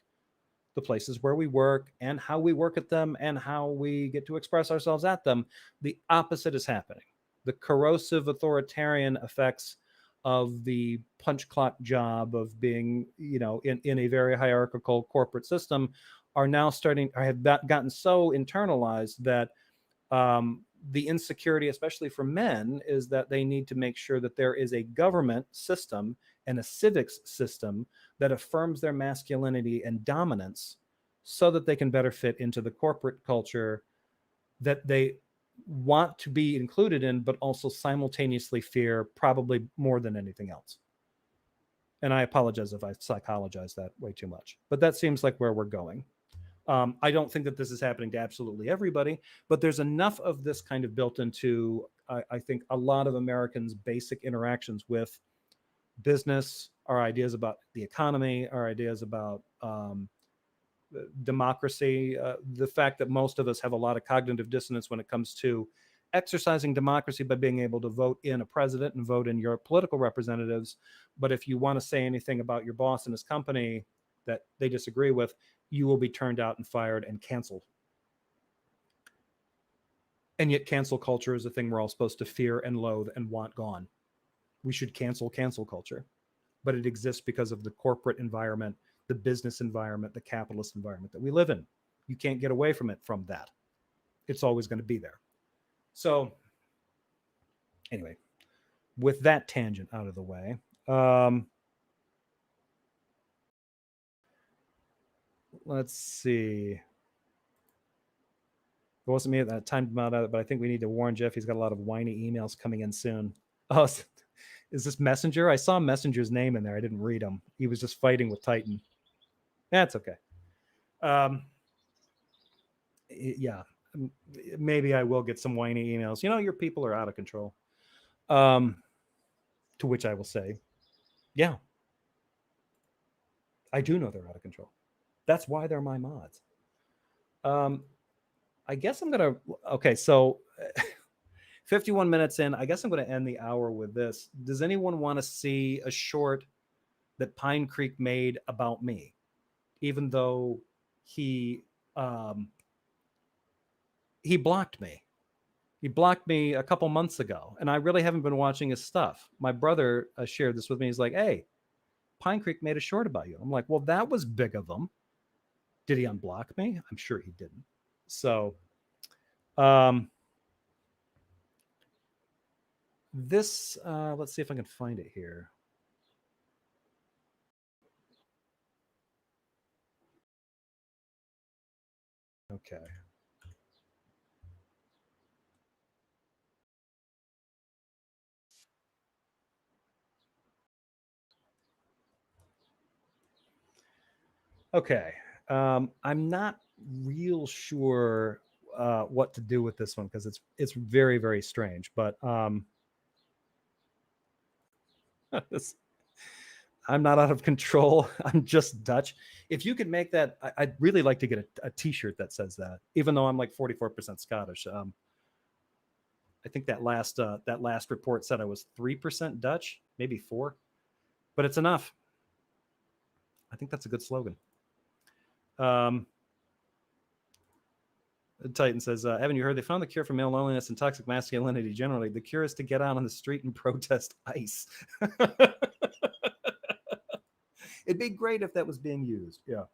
the places where we work and how we work at them and how we get to express ourselves at them, the opposite is happening. The corrosive authoritarian effects of the punch clock job of being, in a very hierarchical corporate system are now have gotten so internalized that the insecurity, especially for men, is that they need to make sure that there is a government system and a civics system that affirms their masculinity and dominance so that they can better fit into the corporate culture that they want to be included in, but also simultaneously fear probably more than anything else. And I apologize if I psychologized that way too much, but that seems like where we're going. I don't think that this is happening to absolutely everybody, but there's enough of this kind of built into, I think, a lot of Americans' basic interactions with business, our ideas about the economy, our ideas about democracy, the fact that most of us have a lot of cognitive dissonance when it comes to exercising democracy by being able to vote in a president and vote in your political representatives. But if you want to say anything about your boss and his company that they disagree with, you will be turned out and fired and canceled. And yet cancel culture is a thing we're all supposed to fear and loathe and want gone. We should cancel culture. But it exists because of the corporate environment, the business environment, the capitalist environment that we live in. You can't get away from it from that. It's always going to be there. So anyway, with that tangent out of the way, let's see. It wasn't me that timed him out of it, but I think we need to warn Jeff. He's got a lot of whiny emails coming in soon. Oh, is this Messenger? I saw Messenger's name in there. I didn't read him. He was just fighting with Titan. That's okay. Yeah, maybe I will get some whiny emails. You know, your people are out of control. To which I will say, yeah, I do know they're out of control. That's why they're my mods. I guess I'm going to, okay, so 51 minutes in, I guess I'm going to end the hour with this. Does anyone want to see a short that Pine Creek made about me? Even though he blocked me. He blocked me a couple months ago, and I really haven't been watching his stuff. My brother shared this with me. He's like, hey, Pine Creek made a short about you. I'm like, well, that was big of him. Did he unblock me? I'm sure he didn't. So this, let's see if I can find it here. Okay. Okay. I'm not real sure what to do with this one because it's very, very strange. But this, I'm not out of control. I'm just Dutch. If you could make that, I'd really like to get a T-shirt that says that. Even though I'm like 44% Scottish. I think that last report said I was 3% Dutch, maybe 4, but it's enough. I think that's a good slogan. Titan says, haven't you heard they found the cure for male loneliness and toxic masculinity generally? The cure is to get out on the street and protest ICE. It'd be great if that was being used. Yeah.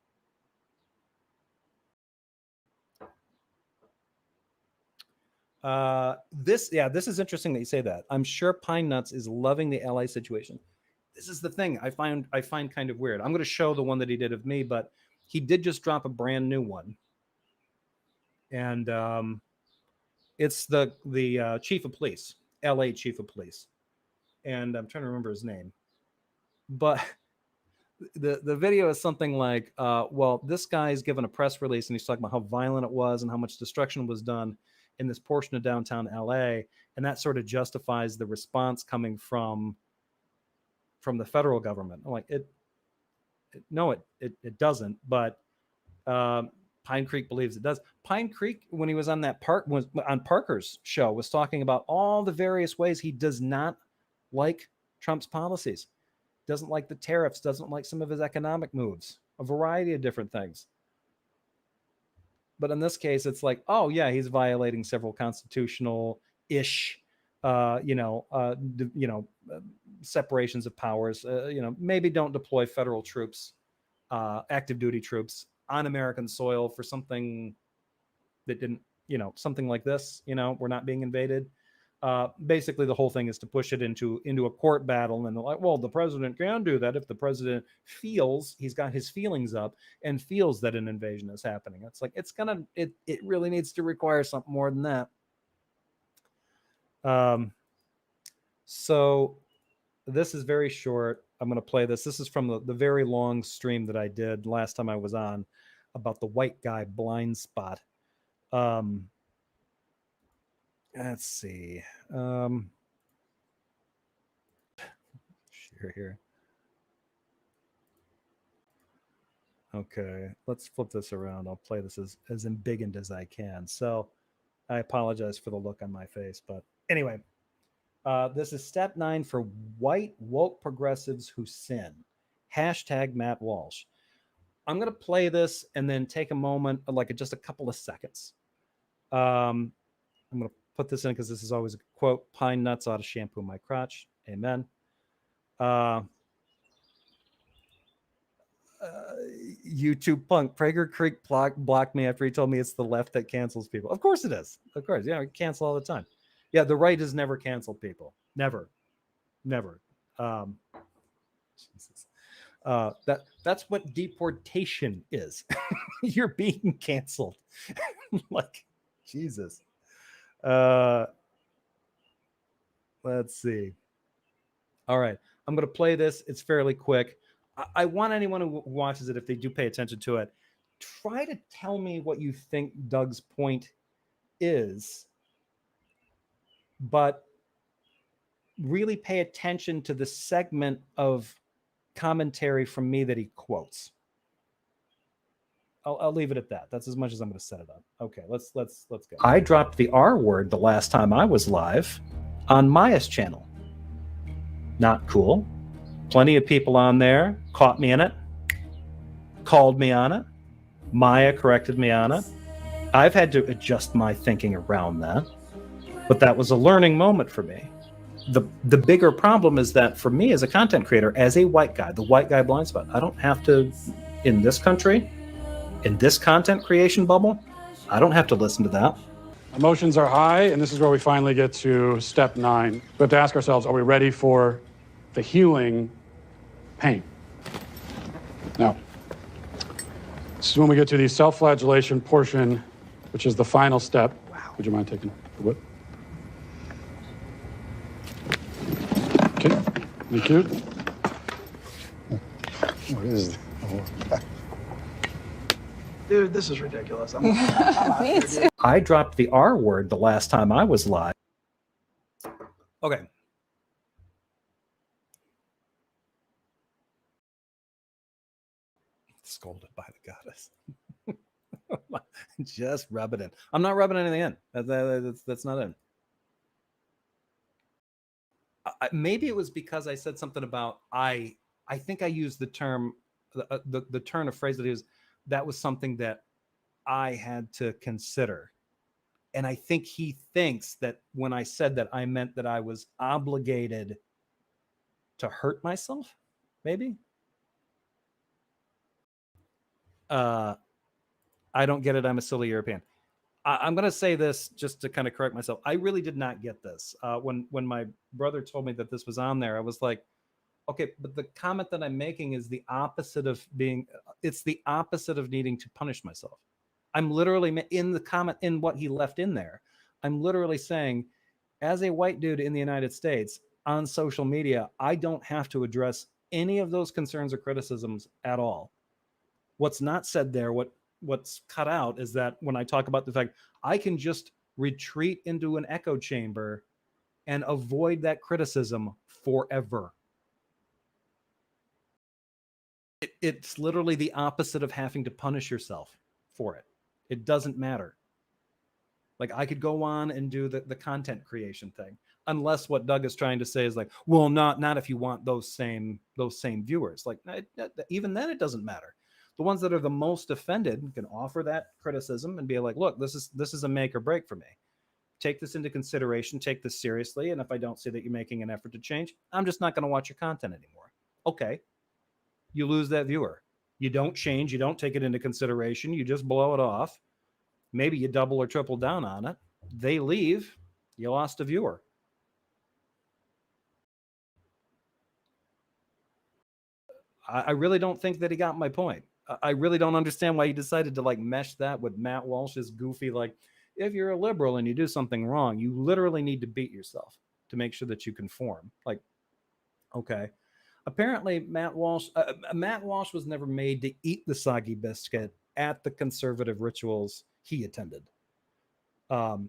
This is interesting that you say that. I'm sure Pine Nuts is loving the LA situation. This is the thing I find kind of weird. I'm going to show the one that he did of me, but he did just drop a brand new one. And it's the chief of police, LA chief of police. And I'm trying to remember his name. But the video is something like, well, this guy's given a press release and he's talking about how violent it was and how much destruction was done in this portion of downtown LA. And that sort of justifies the response coming from the federal government. I'm like, it doesn't, but Pine Creek believes it does. Pine Creek, when he was on on Parker's show, was talking about all the various ways he does not like Trump's policies, doesn't like the tariffs, doesn't like some of his economic moves, a variety of different things. But in this case, it's like, oh yeah, he's violating several constitutional-ish, separations of powers. Maybe don't deploy federal troops, active duty troops on American soil for something that didn't something like this, we're not being invaded. Basically, the whole thing is to push it into a court battle, and they're like, well, the president can do that if the president feels he's got his feelings up and feels that an invasion is happening. It's like it really needs to require something more than that. So this is very short. I'm going to play this. This is from the very long stream that I did last time I was on about the white guy blind spot. Let's see. Share here. Okay, let's flip this around. I'll play this as embiggened as I can. So I apologize for the look on my face, but anyway, this is step 9 for white woke progressives who sin. Hashtag Matt Walsh. I'm going to play this and then take a moment, like just a couple of seconds. I'm going to put this in because this is always a quote. Pine nuts ought to shampoo my crotch. Amen. YouTube punk Prager Creek blocked me after he told me it's the left that cancels people. Of course it is. Of course. Yeah, we cancel all the time. Yeah, the right has never canceled people. Never. Jesus. That's what deportation is. You're being canceled. Like, Jesus. Let's see. All right. I'm going to play this. It's fairly quick. I want anyone who watches it, if they do pay attention to it, try to tell me what you think Doug's point is, but really pay attention to the segment of commentary from me that he quotes. I'll leave it at that. That's as much as I'm going to set it up. Okay, let's go. I dropped the R word the last time I was live on Maya's channel. Not cool. Plenty of people on there caught me in it, called me on it. Maya corrected me on it. I've had to adjust my thinking around that, but that was a learning moment for me. The bigger problem is that for me as a content creator, as a white guy, the white guy blind spot, I don't have to, in this country, in this content creation bubble, I don't have to listen to that. Emotions are high, and this is where we finally get to step 9. We have to ask ourselves, are we ready for the healing pain? Now, this is when we get to the self-flagellation portion, which is the final step. Wow. Would you mind taking the whip? Okay, thank you. What is this? Dude, this is ridiculous. I'm Me too. I dropped the R word the last time I was live. Okay. Scolded by the goddess. Just rub it in. I'm not rubbing anything in. That's not in. Maybe it was because I said something about I think I used the term, the turn of phrase that he was. That was something that I had to consider. And I think he thinks that when I said that, I meant that I was obligated to hurt myself, maybe. I don't get it. I'm a silly European. I'm going to say this just to kind of correct myself. I really did not get this. When my brother told me that this was on there, I was like, okay, but the comment that I'm making is the opposite of it's the opposite of needing to punish myself. I'm literally in the comment, in what he left in there, I'm literally saying, as a white dude in the United States on social media, I don't have to address any of those concerns or criticisms at all. What's not said there, what's cut out, is that when I talk about the fact I can just retreat into an echo chamber and avoid that criticism forever. It's literally the opposite of having to punish yourself for it. It doesn't matter. Like, I could go on and do the content creation thing, unless what Doug is trying to say is like, well, not if you want those same viewers. Like, even then, it doesn't matter. The ones that are the most offended can offer that criticism and be like, look, this is a make or break for me. Take this into consideration, take this seriously. And if I don't see that you're making an effort to change, I'm just not going to watch your content anymore. Okay. You lose that viewer. You don't change. You don't take it into consideration. You just blow it off. Maybe you double or triple down on it. They leave, you lost a viewer. I really don't think that he got my point. I really don't understand why he decided to like mesh that with Matt Walsh's goofy, like, if you're a liberal and you do something wrong, you literally need to beat yourself to make sure that you conform. Like, okay. Apparently, Matt Walsh was never made to eat the soggy biscuit at the conservative rituals he attended.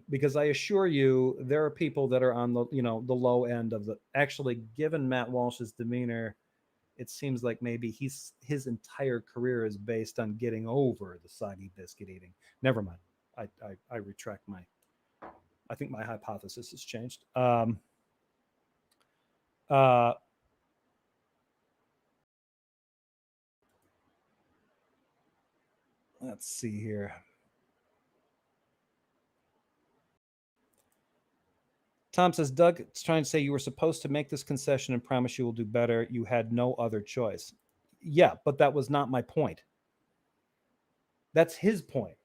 Because I assure you, there are people that are on the the low end of the. Actually, given Matt Walsh's demeanor, it seems like maybe his entire career is based on getting over the soggy biscuit eating. Never mind. I retract my. I think my hypothesis has changed. Uh, let's see here. Tom says, Doug is trying to say you were supposed to make this concession and promise you will do better. You had no other choice. Yeah, but that was not my point. That's his point.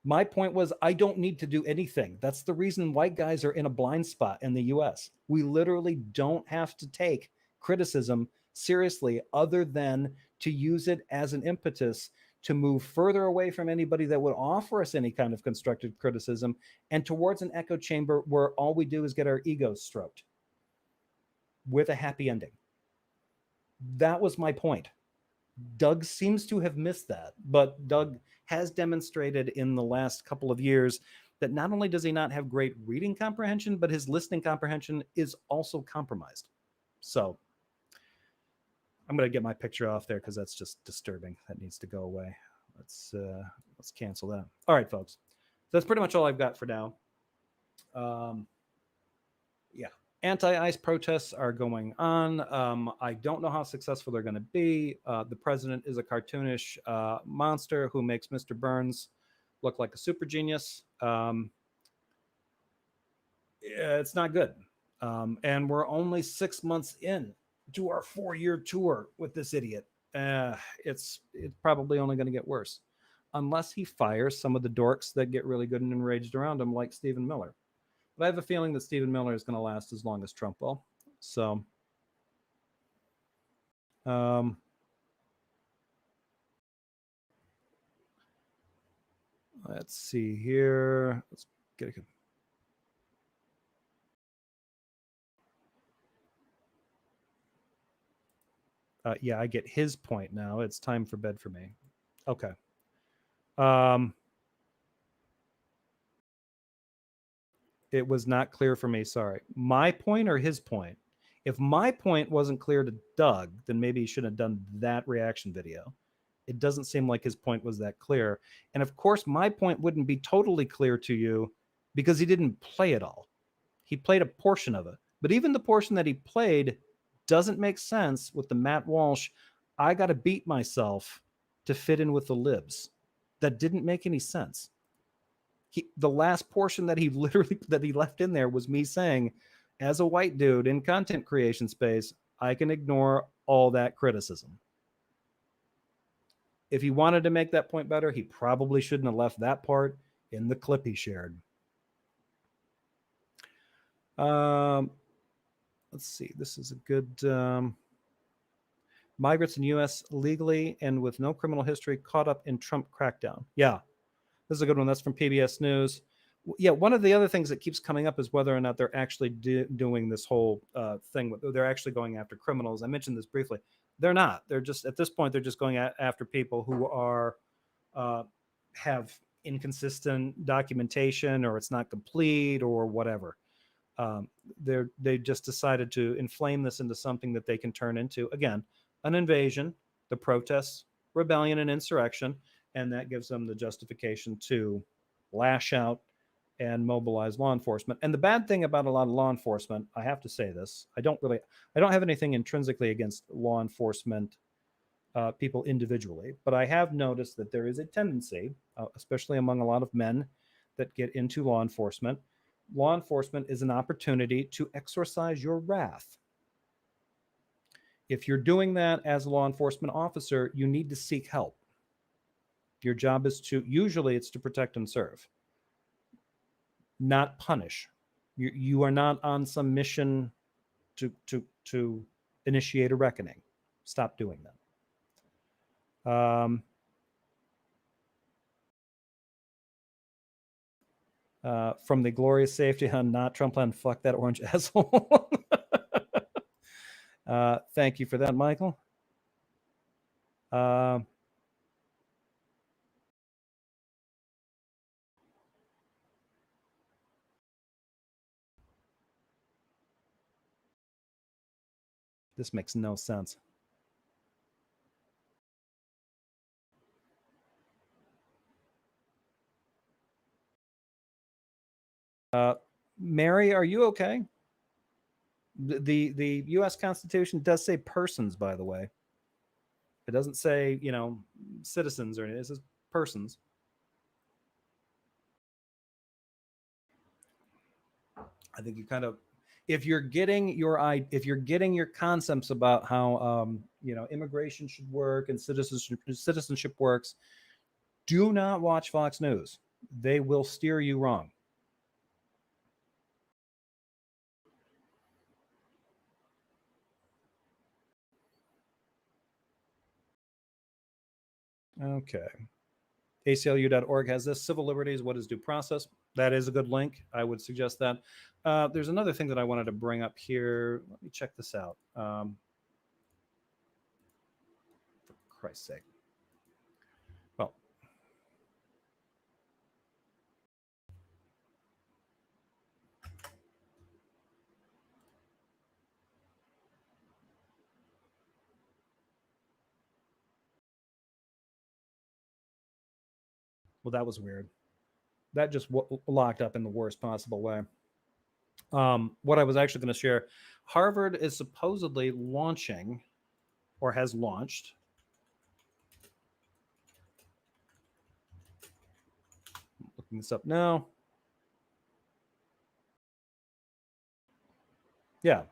My point was, I don't need to do anything. That's the reason white guys are in a blind spot in the US. We literally don't have to take criticism seriously other than to use it as an impetus to move further away from anybody that would offer us any kind of constructive criticism and towards an echo chamber where all we do is get our egos stroked with a happy ending. That was my point. Doug seems to have missed that, but Doug has demonstrated in the last couple of years that not only does he not have great reading comprehension, but his listening comprehension is also compromised. So I'm going to get my picture off there because that's just disturbing. That needs to go away. Let's cancel that. All right, folks. That's pretty much all I've got for now. Yeah. Anti-ICE protests are going on. I don't know how successful they're going to be. The president is a cartoonish monster who makes Mr. Burns look like a super genius. It's not good. And we're only 6 months in to our 4-year tour with this idiot. It's probably only going to get worse unless he fires some of the dorks that get really good and enraged around him, like Stephen Miller. But I have a feeling that Stephen Miller is going to last as long as Trump will. So, let's see here. Let's get a. Yeah, I get his point now. It's time for bed for me. Okay. It was not clear for me. Sorry. My point or his point? If my point wasn't clear to Doug, then maybe he shouldn't have done that reaction video. It doesn't seem like his point was that clear. And of course, my point wouldn't be totally clear to you because he didn't play it all. He played a portion of it. But even the portion that he played doesn't make sense with the Matt Walsh, I got to beat myself to fit in with the libs. That didn't make any sense. The last portion that he left in there was me saying, as a white dude in content creation space, I can ignore all that criticism. If he wanted to make that point better, he probably shouldn't have left that part in the clip he shared. Let's see. This is a good. Migrants in U.S. legally and with no criminal history caught up in Trump crackdown. Yeah. This is a good one. That's from PBS News. Yeah, one of the other things that keeps coming up is whether or not they're actually doing this whole thing. They're actually going after criminals. I mentioned this briefly. They're not. They're just, at this point, they're just going after people who are have inconsistent documentation, or it's not complete, or whatever. They just decided to inflame this into something that they can turn into, again, an invasion, the protests, rebellion, and insurrection. And that gives them the justification to lash out and mobilize law enforcement. And the bad thing about a lot of law enforcement, I have to say this, I don't have anything intrinsically against law enforcement people individually, but I have noticed that there is a tendency, especially among a lot of men that get into law enforcement. Law enforcement is an opportunity to exercise your wrath. If you're doing that as a law enforcement officer, you need to seek help. Your job is usually it's to protect and serve. not punish. You are not on some mission to initiate a reckoning. Stop doing that. From the glorious safety on not Trump plan, fuck that orange asshole. Thank you for that, Michael. This makes no sense. Mary, are you okay? The U.S. Constitution does say persons, by the way. It doesn't say, citizens or anything. It says persons. I think you kind of, if you're getting your concepts about how immigration should work and citizenship works, do not watch Fox News. They will steer you wrong. Okay. ACLU.org has this. Civil liberties, what is due process? That is a good link. I would suggest that. There's another thing that I wanted to bring up here. Let me check this out. For Christ's sake. Well, that was weird. That just locked up in the worst possible way. What I was actually going to share, Harvard is supposedly launching, or has launched, looking this up now. Yeah.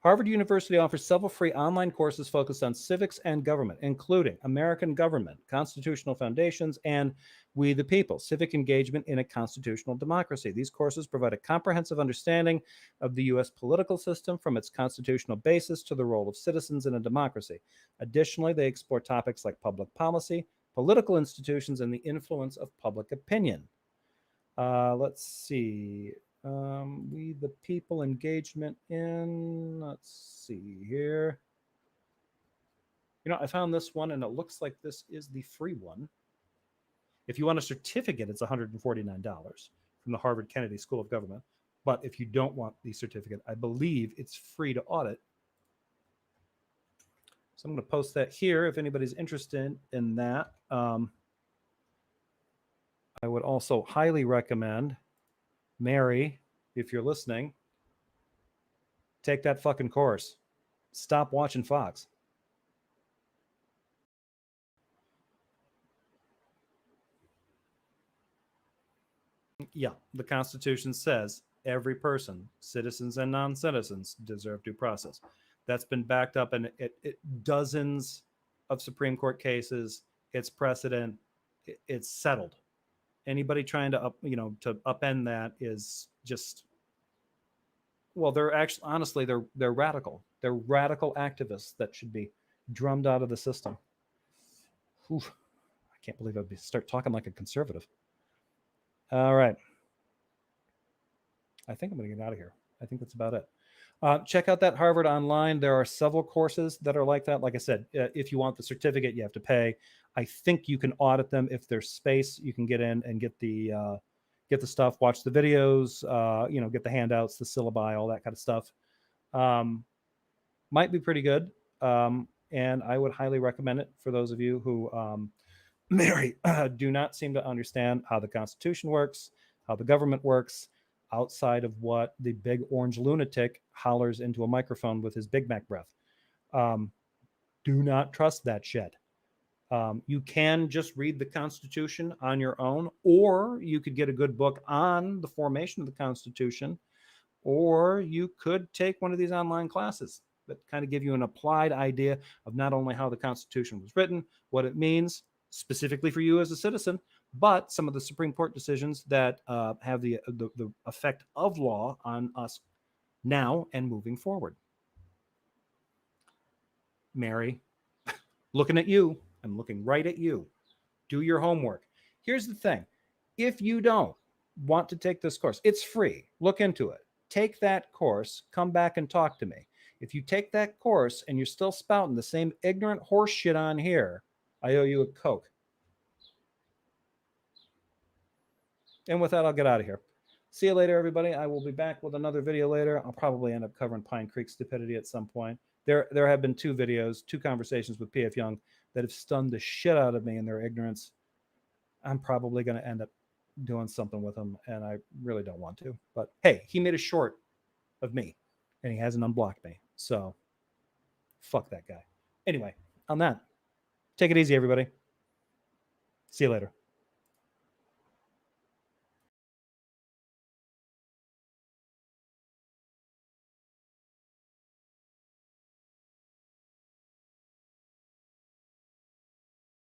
Harvard University offers several free online courses focused on civics and government, including American government, constitutional foundations, and We the People, civic engagement in a constitutional democracy. These courses provide a comprehensive understanding of the U.S. political system from its constitutional basis to the role of citizens in a democracy. Additionally, they explore topics like public policy, political institutions, and the influence of public opinion. Let's see. We the People engagement in, let's see here. I found this one and it looks like this is the free one. If you want a certificate, it's $149 from the Harvard Kennedy School of Government. But if you don't want the certificate, I believe it's free to audit. So I'm going to post that here if anybody's interested in that. I would also highly recommend, Mary, if you're listening, take that fucking course. Stop watching Fox. Yeah, the Constitution says every person, citizens and non-citizens, deserve due process. That's been backed up in dozens of Supreme Court cases. It's precedent. It's settled. Anybody trying to upend that is just, well, they're actually, honestly, they're radical. They're radical activists that should be drummed out of the system. Oof, I can't believe I'd start talking like a conservative. All right. I think I'm going to get out of here. I think that's about it. Check out that Harvard Online. There are several courses that are like that. Like I said, if you want the certificate, you have to pay. I think you can audit them. If there's space, you can get in and get the stuff, watch the videos, get the handouts, the syllabi, all that kind of stuff. Might be pretty good. And I would highly recommend it for those of you who, Mary, do not seem to understand how the Constitution works, how the government works, outside of what the big orange lunatic hollers into a microphone with his Big Mac breath. Do not trust that shit. You can just read the Constitution on your own, or you could get a good book on the formation of the Constitution, or you could take one of these online classes that kind of give you an applied idea of not only how the Constitution was written, what it means specifically for you as a citizen, but some of the Supreme Court decisions that have the effect of law on us now and moving forward. Mary, looking at you, I'm looking right at you. Do your homework. Here's the thing. If you don't want to take this course, it's free. Look into it. Take that course, come back and talk to me. If you take that course and you're still spouting the same ignorant horse shit on here, I owe you a Coke. And with that, I'll get out of here. See you later, everybody. I will be back with another video later. I'll probably end up covering Pine Creek stupidity at some point. There have been two videos, two conversations with P.F. Young that have stunned the shit out of me in their ignorance. I'm probably going to end up doing something with him, and I really don't want to. But hey, he made a short of me, and he hasn't unblocked me. So fuck that guy. Anyway, on that, take it easy, everybody. See you later.